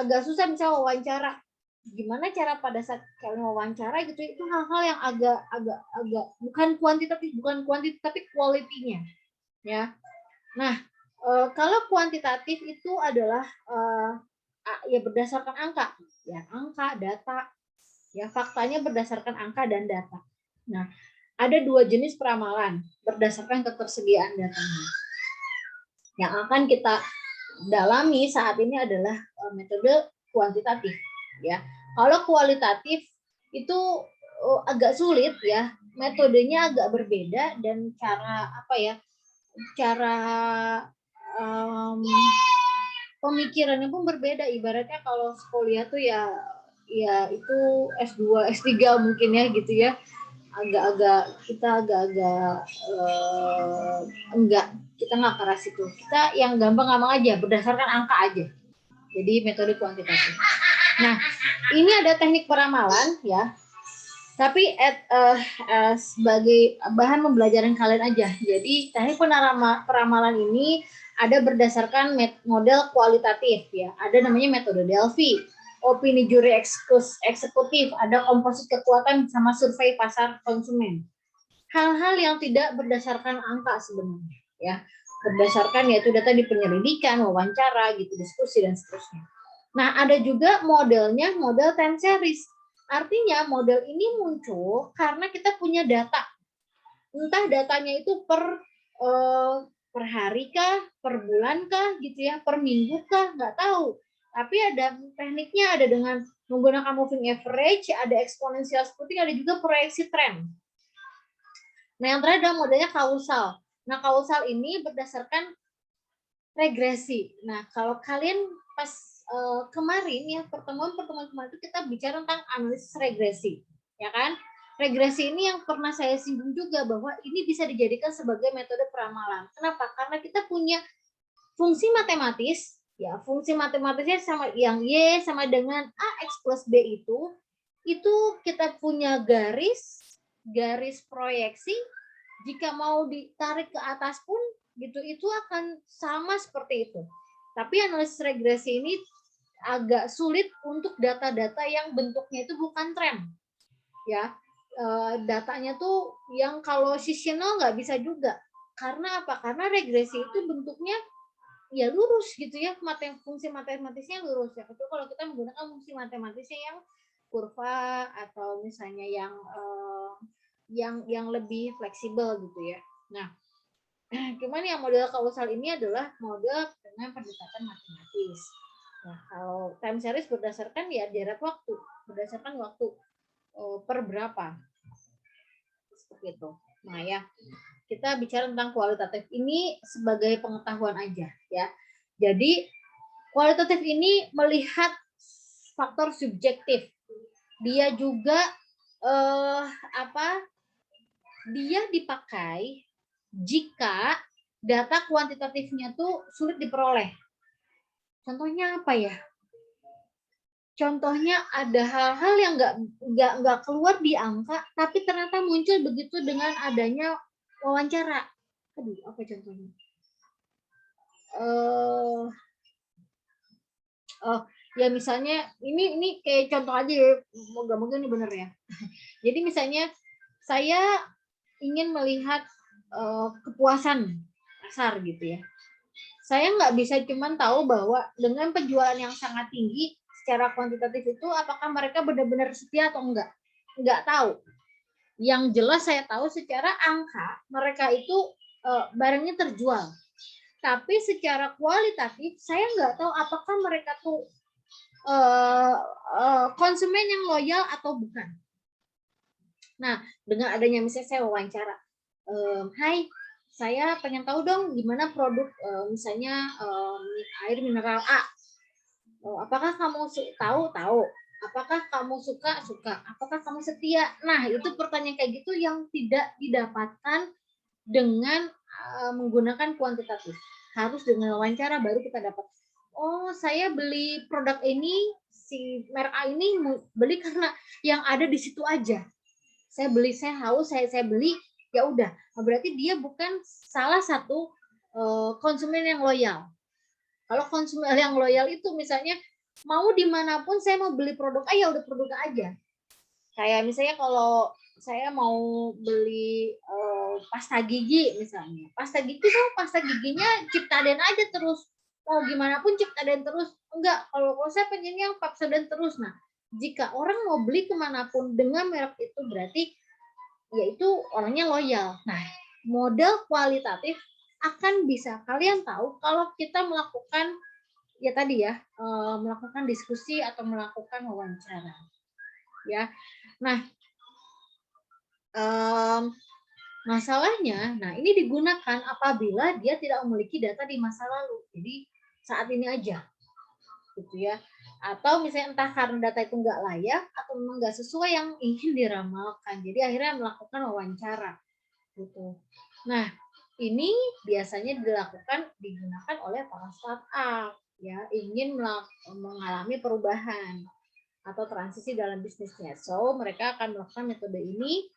Agak susah misalnya wawancara. Gimana cara pada saat kalian wawancara gitu, itu hal-hal yang agak bukan kuantitatif tapi kualitinya ya. Nah, kalau kuantitatif itu adalah ya berdasarkan angka, ya angka, data, ya faktanya berdasarkan angka dan data. Nah, ada dua jenis peramalan berdasarkan ketersediaan datanya. Yang akan kita dalami saat ini adalah metode kuantitatif, ya. Kalau kualitatif itu agak sulit ya, metodenya agak berbeda dan cara pemikirannya pun berbeda. Ibaratnya kalau kuliah tuh ya itu S2, S3 mungkin ya gitu ya. Kita nggak keras itu. Kita yang gampang-gampang aja, berdasarkan angka aja. Jadi metode kuantitatif. Nah, ini ada teknik peramalan ya. Tapi sebagai bahan pembelajaran kalian aja. Jadi teknik peramalan ini ada berdasarkan model kualitatif ya. Ada namanya metode Delphi, opini juri eksekutif, ada komposit kekuatan sama survei pasar konsumen. Hal-hal yang tidak berdasarkan angka sebenarnya ya. Berdasarkan yaitu data di penyelidikan, wawancara gitu, diskusi dan seterusnya. Nah, ada juga modelnya model time series. Artinya model ini muncul karena kita punya data. Entah datanya itu per hari kah, per bulan kah, gitu ya, per minggu kah, nggak tahu. Tapi ada tekniknya, ada dengan menggunakan moving average, ada exponential splitting, ada juga proyeksi tren. Nah, yang terakhir adalah modelnya kausal. Nah, kausal ini berdasarkan regresi. Nah, kalau kalian pas kemarin ya pertemuan kemarin itu kita bicara tentang analisis regresi, ya kan? Regresi ini yang pernah saya singgung juga bahwa ini bisa dijadikan sebagai metode peramalan. Kenapa? Karena kita punya fungsi matematis, ya fungsi matematisnya sama yang Y sama dengan AX plus B itu kita punya garis proyeksi. Jika mau ditarik ke atas pun gitu itu akan sama seperti itu. Tapi analisis regresi ini agak sulit untuk data-data yang bentuknya itu bukan tren, ya. Datanya tuh yang kalau seasonal nggak bisa juga. Karena apa? Karena regresi itu bentuknya ya lurus gitu ya, fungsi matematisnya lurus ya. Itu kalau kita menggunakan fungsi matematisnya yang kurva atau misalnya yang lebih fleksibel gitu ya. Nah, cuman yang model kausal ini adalah model dengan pendekatan matematis. Nah, kalau time series berdasarkan ya deret waktu, berdasarkan waktu per berapa. Seperti itu. Nah, ya. Kita bicara tentang kualitatif ini sebagai pengetahuan aja ya. Jadi, kualitatif ini melihat faktor subjektif. Dia juga dia dipakai jika data kuantitatifnya tuh sulit diperoleh. Contohnya apa ya? Contohnya ada hal-hal yang nggak keluar di angka, tapi ternyata muncul begitu dengan adanya wawancara. Aduh, apa contohnya? Ya misalnya ini kayak contoh aja ya, moga-moga ini benar ya. Jadi misalnya saya ingin melihat kepuasan pasar gitu ya. Saya nggak bisa cuman tahu bahwa dengan penjualan yang sangat tinggi secara kuantitatif itu apakah mereka benar-benar setia atau enggak. Nggak tahu. Yang jelas saya tahu secara angka mereka itu barangnya terjual. Tapi secara kualitatif saya nggak tahu apakah mereka tuh konsumen yang loyal atau bukan. Nah, dengan adanya misalnya saya wawancara, hai, saya pengen tahu dong gimana produk misalnya air mineral A. Apakah kamu tahu? Tahu. Apakah kamu suka? Suka. Apakah kamu setia? Nah, itu pertanyaan kayak gitu yang tidak didapatkan dengan menggunakan kuantitatif. Harus dengan wawancara baru kita dapat. Oh, saya beli produk ini, si merek A ini beli karena yang ada di situ aja. Saya beli, saya haus, saya beli, ya udah. Berarti dia bukan salah satu konsumen yang loyal. Kalau konsumen yang loyal itu misalnya mau dimanapun saya mau beli produk A, ya udah produk A aja. Kayak misalnya kalau saya mau beli pasta gigi misalnya. Pasta gigi tuh pasta giginya Ciptaden aja terus. Mau gimana pun Ciptaden terus. Enggak, kalau saya pengennya yang Pepsodent terus. Nah, jika orang mau beli kemanapun dengan merek itu berarti yaitu orangnya loyal. Nah, model kualitatif akan bisa kalian tahu kalau kita melakukan ya tadi ya melakukan diskusi atau melakukan wawancara ya. Nah, masalahnya, nah ini digunakan apabila dia tidak memiliki data di masa lalu. Jadi saat ini aja, gitu ya. Atau misalnya entah karena data itu nggak layak atau memang nggak sesuai yang ingin diramalkan. Jadi akhirnya melakukan wawancara, gitu. Nah, ini biasanya digunakan oleh para startup, ya ingin mengalami perubahan atau transisi dalam bisnisnya. So mereka akan melakukan metode ini.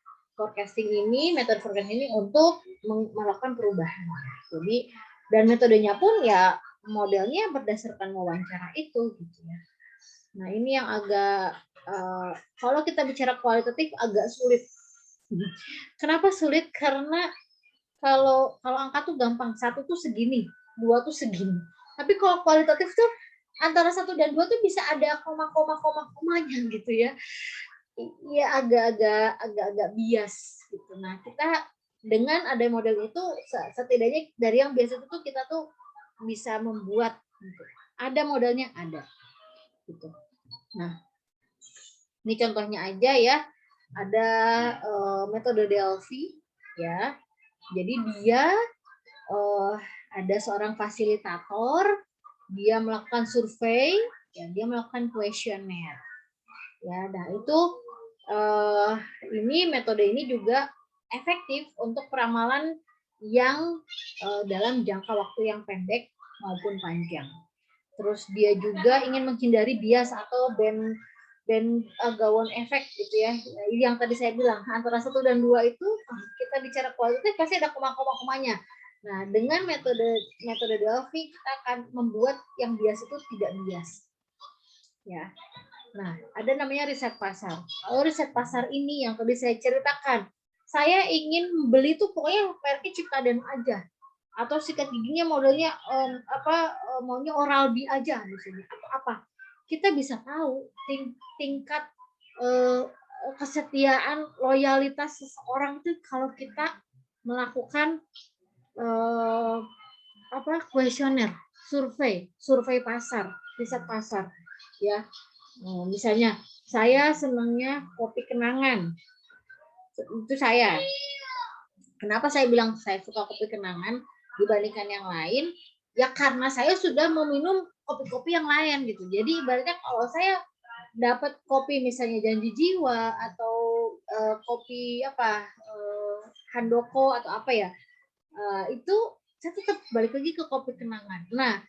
Metode forecasting ini untuk melakukan perubahan. Jadi dan metodenya pun ya modelnya berdasarkan wawancara itu gitu ya. Nah, ini yang agak kalau kita bicara kualitatif agak sulit. Kenapa sulit? Karena kalau angka tuh gampang, 1 tuh segini, 2 tuh segini. Tapi kalau kualitatif tuh antara 1 dan 2 tuh bisa ada koma-komanya gitu ya. Iya agak-agak bias gitu. Nah, kita dengan ada model itu setidaknya dari yang biasa itu kita tuh bisa membuat gitu. Ada modelnya ada gitu. Nah, ini contohnya aja ya. Ada metode Delphi ya. Jadi dia ada seorang fasilitator, dia melakukan survei, ya, dia melakukan kuesioner. Ya, nah itu ini metode ini juga efektif untuk peramalan yang dalam jangka waktu yang pendek maupun panjang. Terus dia juga ingin menghindari bias atau gawon efek gitu ya. Yang tadi saya bilang antara 1 dan 2 itu kita bicara kualitatif pasti ada koma-komanya. Nah, dengan metode Delphi kita akan membuat yang bias itu tidak bias. Ya. Nah, ada namanya riset pasar. Kalau riset pasar ini yang tadi saya ceritakan, saya ingin membeli tuh pokoknya mereknya Ciptaden aja, atau sikat giginya modelnya maunya Oral-B aja misalnya, atau apa. Kita bisa tahu tingkat kesetiaan loyalitas seseorang itu kalau kita melakukan kuesioner, survei pasar, riset pasar, ya. Misalnya saya senangnya kopi kenangan, itu saya. Kenapa saya bilang saya suka kopi kenangan dibandingkan yang lain? Ya karena saya sudah meminum kopi-kopi yang lain gitu. Jadi ibaratnya kalau saya dapat kopi misalnya Janji Jiwa atau kopi Handoko atau apa ya, itu saya tetap balik lagi ke kopi kenangan. Nah,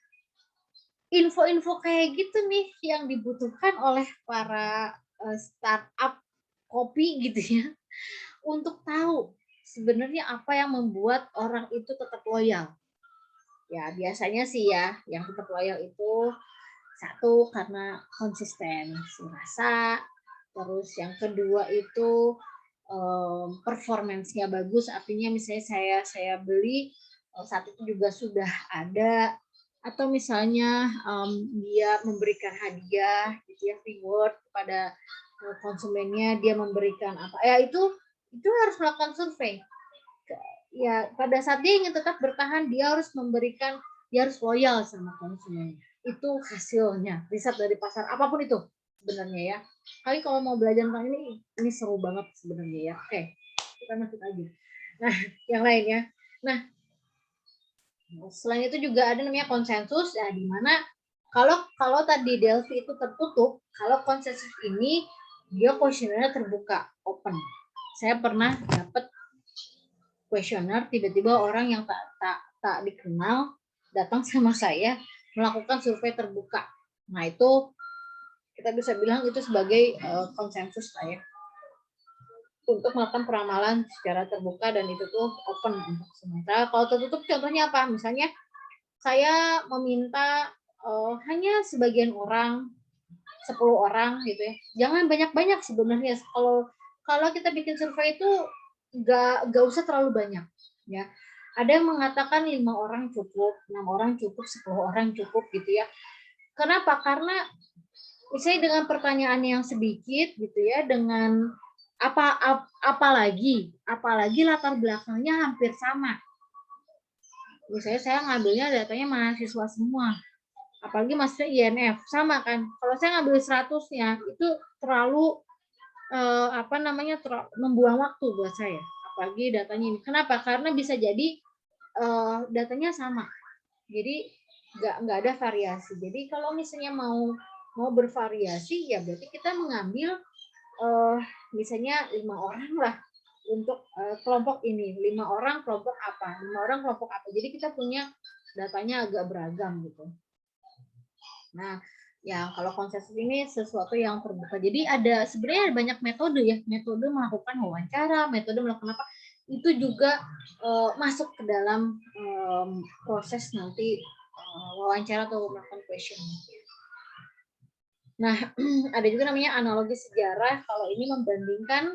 info-info kayak gitu nih yang dibutuhkan oleh para startup kopi gitu ya, untuk tahu sebenarnya apa yang membuat orang itu tetap loyal. Ya biasanya sih ya yang tetap loyal itu 1 karena konsistensi rasa, terus yang kedua itu performance-nya bagus, artinya misalnya saya beli saat itu juga sudah ada, atau misalnya dia memberikan hadiah gitu ya, reward kepada konsumennya, dia memberikan apa ya, itu harus melakukan survei ya. Pada saat dia ingin tetap bertahan, dia harus loyal sama konsumennya. Itu hasilnya riset dari pasar apapun itu sebenarnya ya. Kali kalau mau belajar tentang ini seru banget sebenarnya ya. Oke, kita masuk aja. Nah, yang lain ya. Nah, selain itu juga ada namanya konsensus ya, di mana Kalau tadi Delphi itu tertutup, kalau konsensus ini dia kuesionernya terbuka, open. Saya pernah dapat kuesioner, tiba-tiba orang yang tak dikenal datang sama saya melakukan survei terbuka. Nah, itu kita bisa bilang itu sebagai konsensus lah ya, untuk melakukan peramalan secara terbuka, dan itu tuh open untuk sementara. Kalau tertutup contohnya apa? Misalnya saya meminta hanya sebagian orang, 10 orang gitu ya. Jangan banyak-banyak sebenarnya. Kalau kita bikin survei itu nggak usah terlalu banyak ya. Ada yang mengatakan 5 orang cukup, 6 orang cukup, 10 orang cukup gitu ya. Kenapa? Karena misalnya dengan pertanyaan yang sedikit gitu ya, dengan apalagi latar belakangnya hampir sama. Misalnya saya ngambilnya datanya mahasiswa semua, apalagi mahasiswa INF, sama kan. Kalau saya ngambil 100-nya itu terlalu membuang waktu buat saya, apalagi datanya ini. Kenapa? Karena bisa jadi datanya sama, jadi nggak ada variasi. Jadi kalau misalnya mau bervariasi, ya berarti kita mengambil misalnya 5 orang lah untuk kelompok ini, 5 orang kelompok apa, 5 orang kelompok apa. Jadi kita punya datanya agak beragam gitu. Nah, ya kalau konsensus ini sesuatu yang terbuka. Jadi sebenarnya banyak metode ya, metode melakukan wawancara, metode melakukan apa, itu juga masuk ke dalam proses nanti wawancara atau melakukan question. Nah, ada juga namanya analogi sejarah. Kalau ini membandingkan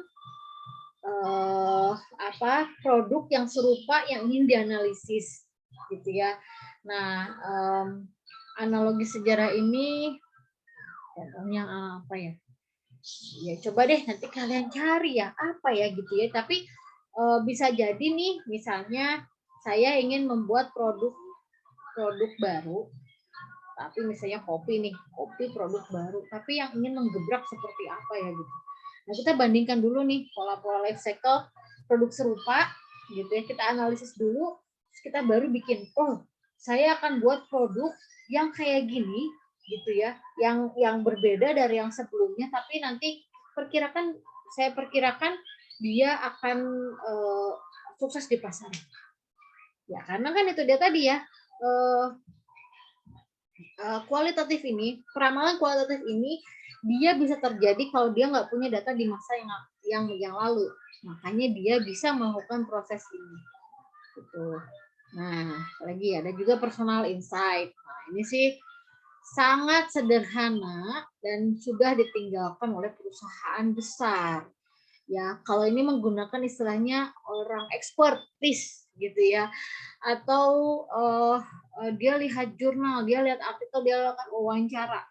produk yang serupa yang ingin dianalisis gitu ya. Nah, analogi sejarah ini contohnya apa ya? Ya coba deh nanti kalian cari ya apa ya gitu ya. Tapi bisa jadi nih, misalnya saya ingin membuat produk baru, tapi misalnya kopi produk baru, tapi yang ingin menggebrak seperti apa ya gitu. Nah, kita bandingkan dulu nih pola-pola life cycle produk serupa gitu ya, kita analisis dulu, terus kita baru bikin, saya akan buat produk yang kayak gini gitu ya, yang berbeda dari yang sebelumnya, tapi nanti saya perkirakan dia akan sukses di pasar. Ya, karena kan itu dia tadi ya, kualitatif ini, peramalan kualitatif ini dia bisa terjadi kalau dia nggak punya data di masa yang lalu. Makanya dia bisa melakukan proses ini. Gitu. Nah, lagi ada juga personal insight. Nah, ini sih sangat sederhana dan sudah ditinggalkan oleh perusahaan besar. Ya, kalau ini menggunakan istilahnya orang expertise gitu ya, atau dia lihat jurnal, dia lihat artikel, dia lakukan wawancara.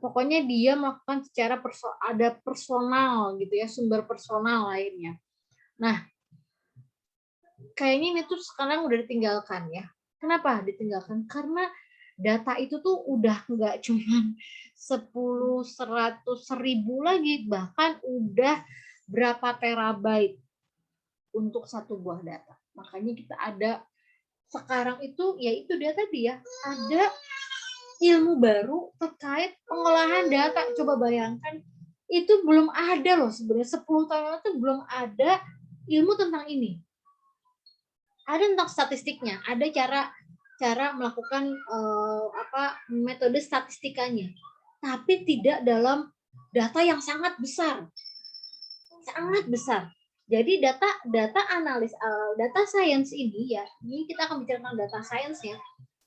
Pokoknya dia melakukan secara ada personal gitu ya, sumber personal lainnya. Nah, kayaknya ini tuh sekarang udah ditinggalkan ya. Kenapa ditinggalkan? Karena data itu tuh udah nggak cuma 10, 100, 1000 lagi, bahkan udah berapa terabyte untuk satu buah data. Makanya kita ada sekarang itu, yaitu dia tadi ya, ada ilmu baru terkait pengolahan data. Coba bayangkan, itu belum ada loh sebenarnya, 10 tahun lalu itu belum ada ilmu tentang ini. Ada tentang statistiknya, ada cara melakukan metode statistikanya, tapi tidak dalam data yang sangat besar. Sangat besar. Jadi data analis, data science ini ya, ini kita akan bicara tentang data science ya,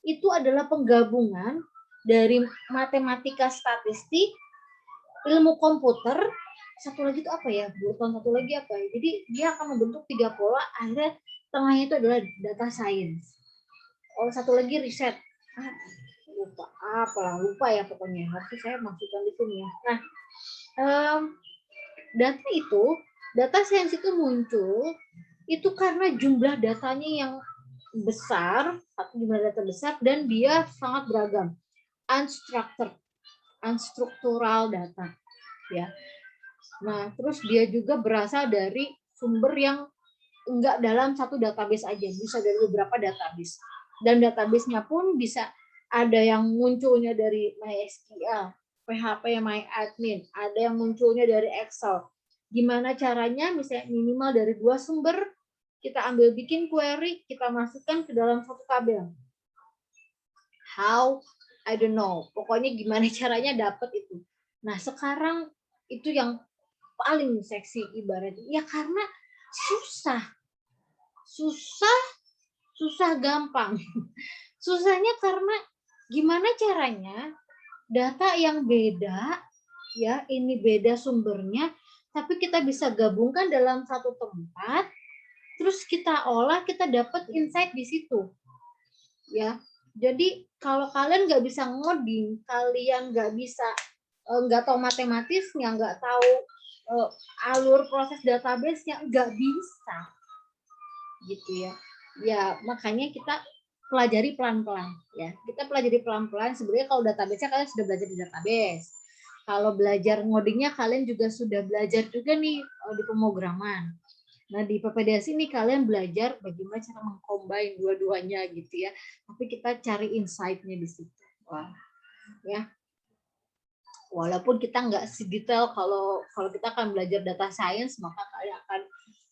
itu adalah penggabungan dari matematika statistik, ilmu komputer, satu lagi itu apa ya? Satu lagi apa ya? Jadi dia akan membentuk 3 pola, akhirnya tengahnya itu adalah data science. Satu lagi riset. Lupa ya pokoknya. Harusnya saya masukkan di sini ya. Nah, data science itu muncul itu karena jumlah datanya yang besar, jumlah data besar, dan dia sangat beragam. Unstructural data, ya. Nah, terus dia juga berasal dari sumber yang enggak dalam satu database aja, bisa dari beberapa database. Dan database-nya pun bisa ada yang munculnya dari MySQL, PHP MyAdmin, ada yang munculnya dari Excel. Gimana caranya? Misalnya minimal dari 2 sumber, kita ambil bikin query, kita masukkan ke dalam satu tabel. How? I don't know. Pokoknya gimana caranya dapat itu. Nah, sekarang itu yang paling seksi ibaratnya. Ya karena susah. Susah gampang. Susahnya karena gimana caranya data yang beda, ya ini beda sumbernya, tapi kita bisa gabungkan dalam satu tempat, terus kita olah, kita dapat insight di situ. Ya, jadi kalau kalian nggak bisa ngoding, kalian nggak bisa, nggak tahu matematisnya, nggak tahu alur proses database-nya, nggak bisa, gitu ya. Ya makanya kita pelajari pelan-pelan, ya. Kita pelajari pelan-pelan. Sebenarnya kalau database-nya kalian sudah belajar di database. Kalau belajar ngodingnya kalian juga sudah belajar juga nih di pemrograman. Nah, di PPDS ini kalian belajar bagaimana cara mengcombine dua-duanya gitu ya. Tapi kita cari insight-nya di situ. Wah, ya. Walaupun kita nggak sedetail kalau kita akan belajar data science, maka kalian akan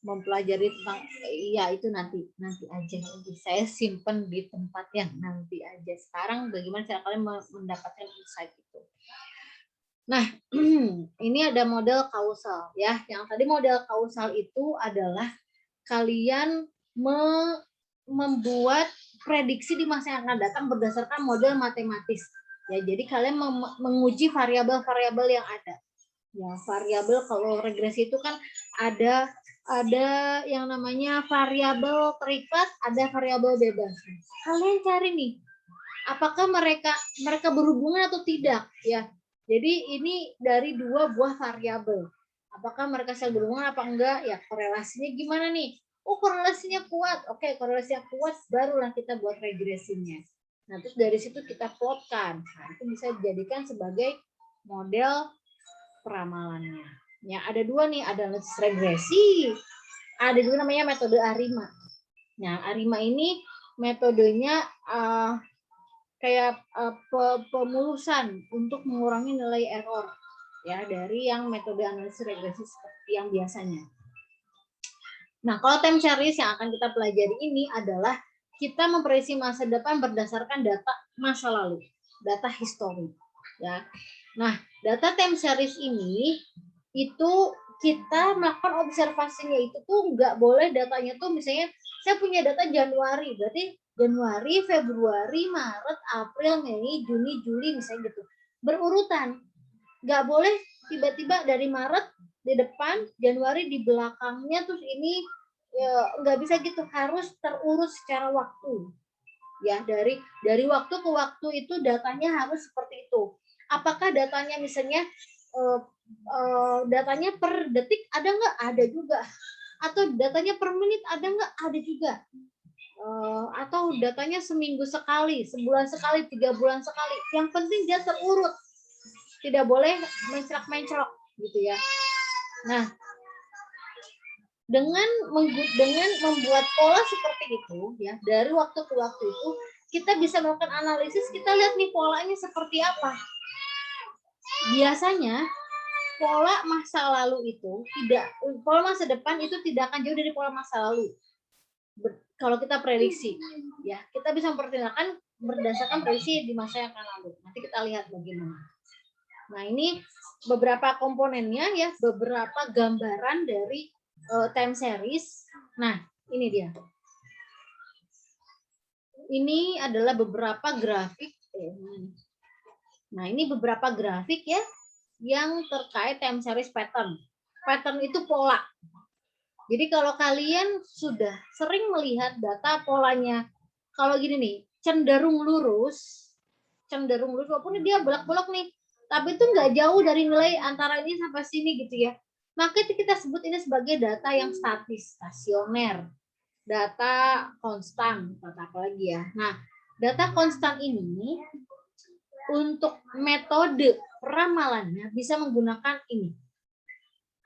mempelajari tentang iya itu nanti aja. Saya simpen di tempat yang nanti aja. Sekarang bagaimana cara kalian mendapatkan insight itu. Nah, ini ada model kausal ya. Yang tadi model kausal itu adalah kalian membuat prediksi di masa yang akan datang berdasarkan model matematis. Ya, jadi kalian menguji variabel-variabel yang ada. Ya, variabel kalau regresi itu kan ada yang namanya variabel terikat, ada variabel bebas. Kalian cari nih, apakah mereka berhubungan atau tidak, ya. Jadi ini dari 2 buah variabel. Apakah mereka saling berhubungan apa enggak? Ya, korelasinya gimana nih? Oh, korelasinya kuat. Oke, korelasinya kuat, barulah kita buat regresinya. Nah, terus dari situ kita plotkan. Nah, itu bisa dijadikan sebagai model peramalannya. Ya, ada 2 nih, ada analisis regresi, ada juga namanya metode ARIMA. Nah, ARIMA ini metodenya kayak pemulusan untuk mengurangi nilai error ya dari yang metode analisis regresi seperti yang biasanya. Nah, kalau time series yang akan kita pelajari ini adalah kita memprediksi masa depan berdasarkan data masa lalu, data histori, ya. Nah, data time series ini itu kita melakukan observasinya itu tuh nggak boleh datanya tuh misalnya saya punya data Januari, berarti Januari, Februari, Maret, April, Mei, Juni, Juli misalnya gitu. Berurutan. Nggak boleh tiba-tiba dari Maret di depan, Januari di belakangnya, terus ini ya, nggak bisa gitu, harus terurus secara waktu. Ya, dari waktu ke waktu itu datanya harus seperti itu. Apakah datanya misalnya datanya per detik ada nggak? Ada juga. Atau datanya per menit ada nggak? Ada juga. Atau datanya seminggu sekali, sebulan sekali, 3 bulan sekali. Yang penting dia terurut. Tidak boleh mencrok-mencrok gitu ya. Nah, dengan membuat pola seperti itu ya, dari waktu ke waktu itu kita bisa melakukan analisis, kita lihat nih polanya seperti apa. Biasanya pola masa lalu itu pola masa depan itu tidak akan jauh dari pola masa lalu. Kalau kita prediksi ya, kita bisa mempertimbangkan berdasarkan prediksi di masa yang akan lalu. Nanti kita lihat bagaimana. Nah, ini beberapa komponennya ya, beberapa gambaran dari time series. Nah, ini dia. Ini adalah beberapa grafik. Nah, ini beberapa grafik ya yang terkait time series pattern. Pattern itu pola. Jadi kalau kalian sudah sering melihat data polanya, kalau gini nih, cenderung lurus walaupun dia bolak-balik nih, tapi itu nggak jauh dari nilai antara ini sampai sini gitu ya. Maka kita sebut ini sebagai data yang stasioner, data konstan, kata apa lagi ya. Nah, data konstan ini untuk metode peramalannya bisa menggunakan ini.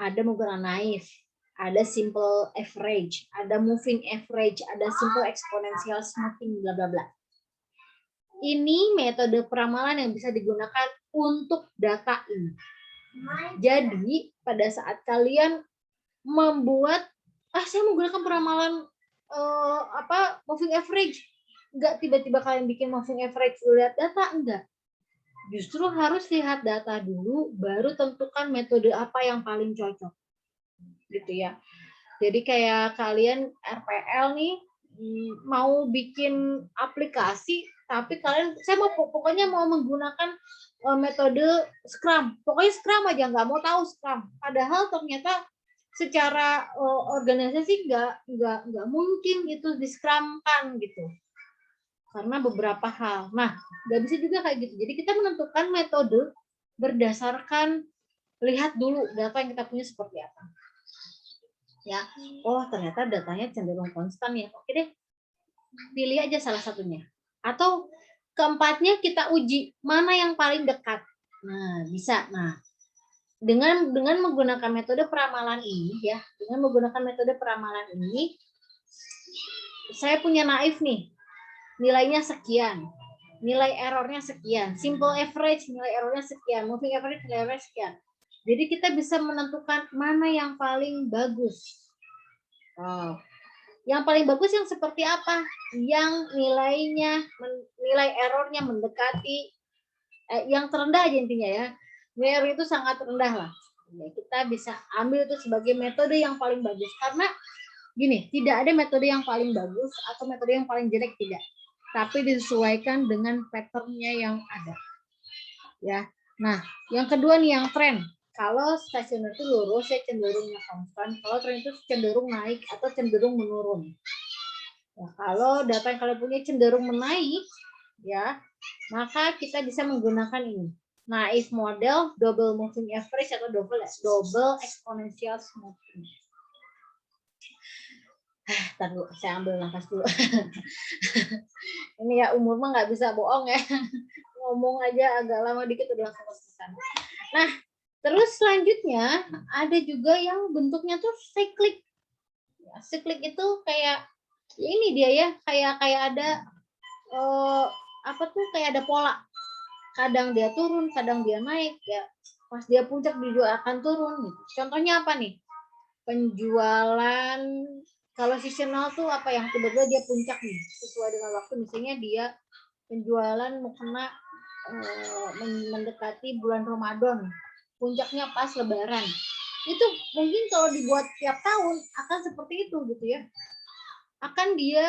Ada menggunakan naif, ada simple average, ada moving average, ada simple exponential smoothing, bla bla bla. ini metode peramalan yang bisa digunakan untuk data ini. Jadi pada saat kalian membuat, saya menggunakan peramalan moving average, enggak tiba-tiba kalian bikin moving average lihat data, enggak. Justru harus lihat data dulu, baru tentukan metode apa yang paling cocok, gitu ya. Jadi kayak kalian RPL nih mau bikin aplikasi, tapi saya pokoknya mau menggunakan metode Scrum. Pokoknya Scrum aja, nggak mau tahu Scrum. Padahal ternyata secara organisasi nggak mungkin itu di Scrum kan gitu. Karena beberapa hal. Nah, nggak bisa juga kayak gitu. Jadi kita menentukan metode berdasarkan lihat dulu data yang kita punya seperti apa. Ya, ternyata datanya cenderung konstan ya. Oke deh, pilih aja salah satunya. Atau keempatnya kita uji mana yang paling dekat. Nah, bisa. Nah, dengan menggunakan metode peramalan ini ya, saya punya naif nih. Nilainya sekian, nilai errornya sekian, simple average nilai errornya sekian, moving average nilai errornya sekian. Jadi kita bisa menentukan mana yang paling bagus. Yang paling bagus yang seperti apa? Yang nilai errornya mendekati yang terendah aja intinya ya. Nilai error itu sangat rendah lah. Ya, kita bisa ambil itu sebagai metode yang paling bagus karena gini, tidak ada metode yang paling bagus atau metode yang paling jelek, tidak. Tapi disesuaikan dengan pattern-nya yang ada. Ya. Nah, yang kedua nih yang tren. Kalau stasioner itu lurus, ya cenderungnya konstan. Kalau tren itu cenderung naik atau cenderung menurun. Ya, kalau data yang kalian punya cenderung menaik, ya, maka kita bisa menggunakan ini. Naif model, double moving average atau double exponential smoothing. Ntar dulu, saya ambil nafas dulu. Ini ya umur mah nggak bisa bohong ya. Ngomong aja agak lama dikit udah langsung kesan. Nah, terus selanjutnya ada juga yang bentuknya tuh cyclic. Ya, cyclic itu kayak ya ini dia ya, kayak ada kayak ada pola. Kadang dia turun, kadang dia naik ya. Pas dia puncak dia juga akan turun gitu. Contohnya apa nih? Penjualan kalau seasonal tuh apa yang tiba-tiba dia puncak nih sesuai dengan waktu, misalnya dia penjualan mau kena mendekati bulan Ramadan, puncaknya pas Lebaran. Itu mungkin kalau dibuat tiap tahun akan seperti itu gitu ya. Dia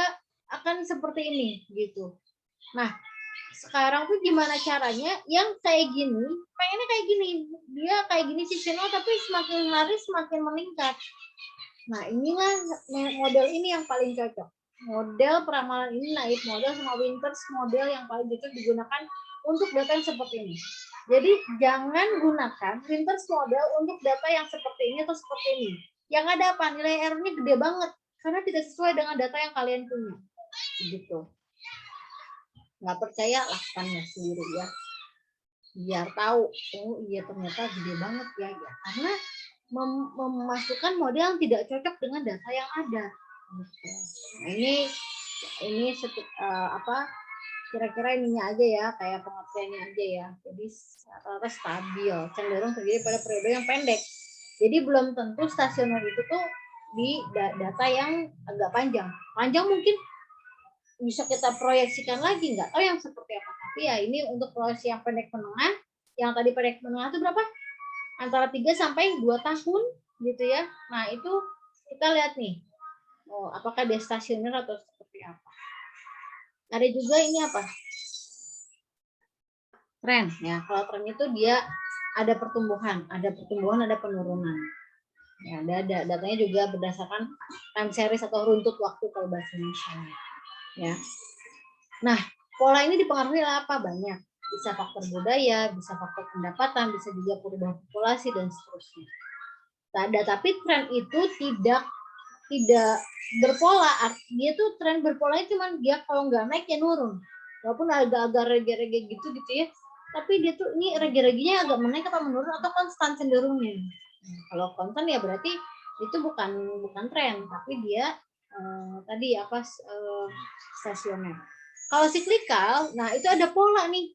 akan seperti ini gitu. Nah, sekarang tuh gimana caranya yang kayak gini, pengennya kayak gini, dia kayak gini seasonal tapi semakin lari semakin meningkat. Nah, inilah model ini yang paling cocok. Model peramalan ini naik model sama Winters model yang paling cocok digunakan untuk data yang seperti ini. Jadi jangan gunakan Winters model untuk data yang seperti ini atau seperti ini. Yang ada apa? Nilai errornya gede banget karena tidak sesuai dengan data yang kalian punya. Gitu. Nggak percaya, lakukannya sendiri ya. Biar tahu, iya ternyata gede banget ya. Karena memasukkan model yang tidak cocok dengan data yang ada. Nah, ini kira-kira ininya aja ya, kayak pengertiannya aja ya. Jadi rata-rata stabil, cenderung terjadi pada periode yang pendek. Jadi belum tentu stasioner itu tuh di data yang agak panjang. Panjang mungkin bisa kita proyeksikan lagi, nggak tahu yang seperti apa. Tapi ya ini untuk proyeksi yang pendek menengah. Yang tadi pendek menengah itu berapa? Antara 3 sampai 2 tahun gitu ya. Nah, itu kita lihat nih. Apakah dia stasioner atau seperti apa. Ada juga ini apa? Tren ya. Kalau tren itu dia ada pertumbuhan, ada penurunan. Ya, ada datanya juga berdasarkan time series atau runtut waktu kalau bahasa Indonesia. Ya. Nah, pola ini dipengaruhi oleh apa? Banyak. Bisa faktor budaya, bisa faktor pendapatan, bisa juga perubahan populasi dan seterusnya. Tapi tren itu tidak berpola. Dia tuh tren berpolanya cuman dia kalau nggak naik ya nurun. Walaupun agak-agak rege-rege gitu ya. Tapi dia tuh ini rege-regenya agak menaik atau menurun atau konstan cenderungnya. Kalau konstan ya berarti itu bukan tren, tapi dia stasioner. Kalau siklikal, nah itu ada pola nih.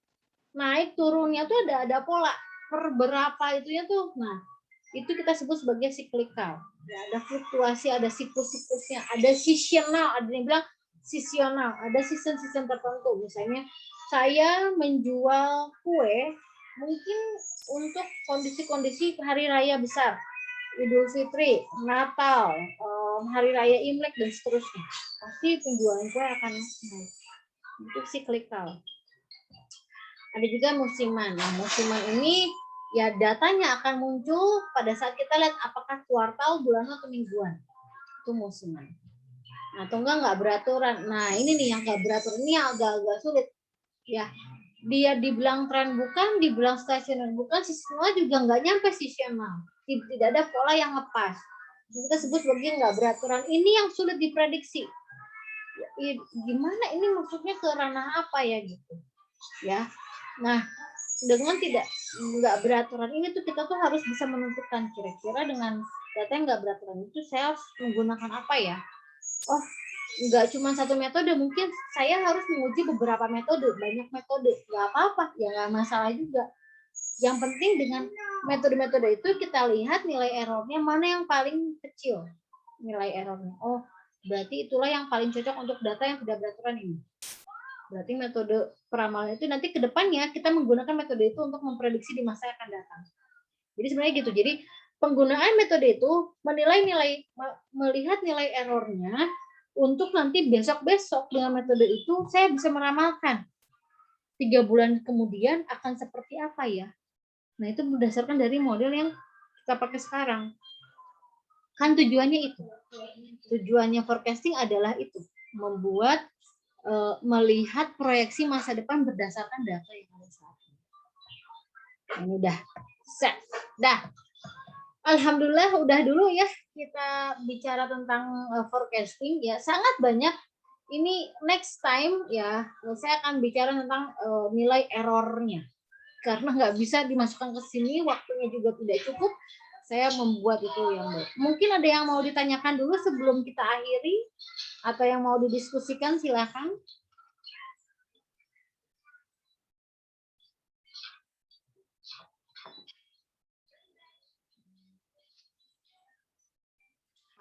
Naik turunnya tuh ada pola per berapa itunya tuh. Nah, itu kita sebut sebagai siklikal. Ya, ada fluktuasi, ada siklus-siklusnya, ada seasonal, ada yang bilang seasonal, ada season-season tertentu. Misalnya saya menjual kue mungkin untuk kondisi-kondisi hari raya besar, Idul Fitri, Natal, hari raya Imlek dan seterusnya. Pasti penjualan kue akan naik. Itu siklikal. Ada juga musiman. Nah, musiman ini ya datanya akan muncul pada saat kita lihat apakah kuartal, bulanan, atau mingguan. Itu musiman. Nah, atau enggak beraturan. Nah, ini nih yang nggak beraturan, ini yang agak-agak sulit. Ya, dia dibilang tren bukan, dibilang stasioner bukan, semua juga nggak nyampe seasonal. Tidak ada pola yang ngepas. Kita sebut sebagai nggak beraturan. Ini yang sulit diprediksi. Gimana ini maksudnya ke ranah apa ya gitu. Ya. Nah, dengan nggak beraturan ini tuh kita tuh harus bisa menentukan kira-kira dengan data yang nggak beraturan itu saya harus menggunakan apa ya? Oh, nggak cuma satu metode, mungkin saya harus menguji beberapa metode, banyak metode, nggak apa-apa, ya nggak masalah juga. Yang penting dengan metode-metode itu kita lihat nilai errornya mana yang paling kecil nilai errornya. Oh, berarti itulah yang paling cocok untuk data yang tidak beraturan ini. Berarti metode peramalan itu nanti ke depannya kita menggunakan metode itu untuk memprediksi di masa yang akan datang. Jadi sebenarnya gitu. Jadi penggunaan metode itu melihat nilai errornya untuk nanti besok-besok dengan metode itu saya bisa meramalkan 3 bulan kemudian akan seperti apa ya. Nah, itu berdasarkan dari model yang kita pakai sekarang. Kan tujuannya itu. Tujuannya forecasting adalah itu, membuat melihat proyeksi masa depan berdasarkan data yang ada saat ini. Ini udah set. Dah. Alhamdulillah udah dulu ya kita bicara tentang forecasting ya, sangat banyak. Ini next time ya saya akan bicara tentang nilai errornya. Karena nggak bisa dimasukkan ke sini, waktunya juga tidak cukup. Saya membuat itu yang baik. Mungkin ada yang mau ditanyakan dulu sebelum kita akhiri, atau yang mau didiskusikan silakan.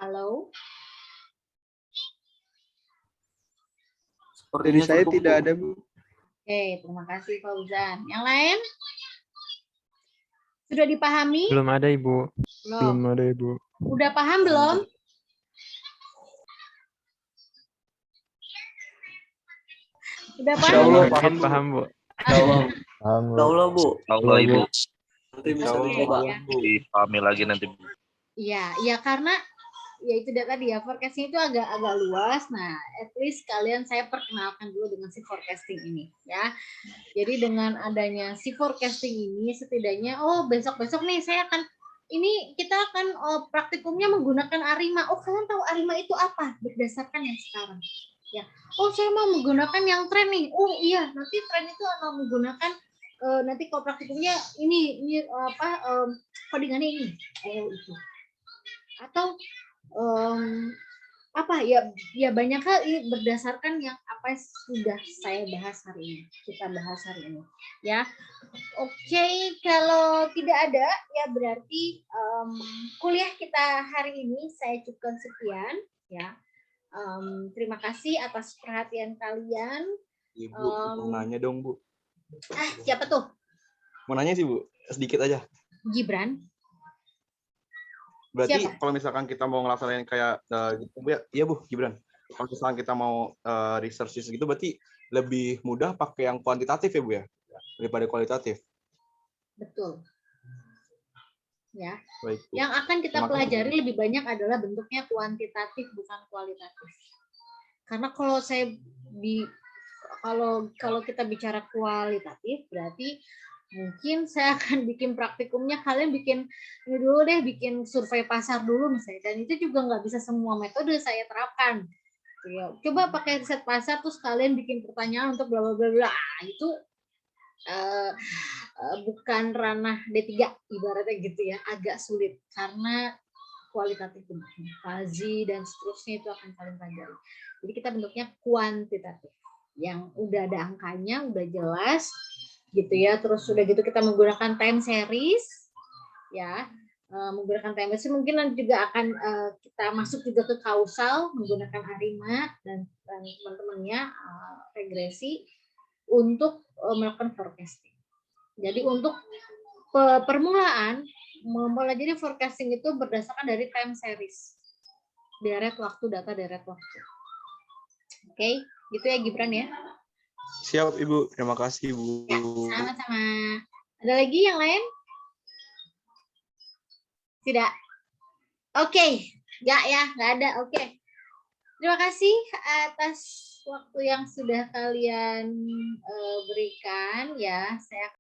Halo. Dari saya tidak ada, Bu. Oke, terima kasih Fauzan. Yang lain? Sudah dipahami? Belum ada, Ibu. Belum. Belum ada, Ibu. Udah paham belum? Udah Insya paham? Allah, Sedikit paham, Bu. paham, Bu. Insya Allah. Paham, Bu. Insya Allah, Bu. Allah Ibu, Nanti bisa Oke, dicoba. ya. dipahami lagi nanti. Iya, ya karena ya itu tadi ya, forecasting itu agak luas. Nah, at least kalian saya perkenalkan dulu dengan si forecasting ini ya. Jadi dengan adanya si forecasting ini setidaknya besok-besok nih saya akan kita akan praktikumnya menggunakan ARIMA. Oh, kalian tahu ARIMA itu apa? Berdasarkan yang sekarang. Ya. Oh, saya mau menggunakan yang tren nih. Oh, iya, nanti tren itu akan menggunakan nanti kalau praktikumnya ini codingannya ini. Itu. Atau apa ya banyak hal ini berdasarkan yang apa sudah saya bahas hari ini, kita bahas hari ini ya. Oke, kalau tidak ada ya berarti kuliah kita hari ini saya cukupkan sekian ya. Terima kasih atas perhatian kalian. Ibu mau nanya dong, Bu. Siapa tuh? Mau nanya sih, Bu, sedikit aja. Gibran. Berarti Siapa? kalau misalkan kita mau ngelaksanain kayak gitu, Bu, ya, iya Bu, Gibran. Kalau misalkan kita mau research gitu, berarti lebih mudah pakai yang kuantitatif ya, Bu ya, daripada kualitatif. Betul. Ya. Baik, Bu. Yang akan kita Terima kasih, pelajari lebih banyak adalah bentuknya kuantitatif bukan kualitatif. Karena kalau kita bicara kualitatif berarti mungkin saya akan bikin praktikumnya, kalian bikin ini dulu deh, bikin survei pasar dulu misalnya, dan itu juga nggak bisa semua metode saya terapkan. Coba pakai riset pasar terus kalian bikin pertanyaan untuk bla bla bla bla, itu bukan ranah D3 ibaratnya gitu ya, agak sulit karena kualitatif bentuknya, fazi dan seterusnya itu akan kalian pelajari. Jadi kita bentuknya kuantitatif. yang udah ada angkanya, udah jelas gitu ya. Terus udah gitu kita menggunakan time series ya. Menggunakan time series mungkin nanti juga akan kita masuk juga ke kausal menggunakan Arima dan teman-temannya regresi untuk melakukan forecasting. Jadi untuk permulaan mempelajari forecasting itu berdasarkan dari time series, deret waktu, data deret waktu. Oke, gitu ya Gibran ya. Siap Ibu, terima kasih Bu. Ya, sama-sama. Ada lagi yang lain? Tidak. Oke, nggak ya, nggak ada. Oke. Terima kasih atas waktu yang sudah kalian berikan ya. Saya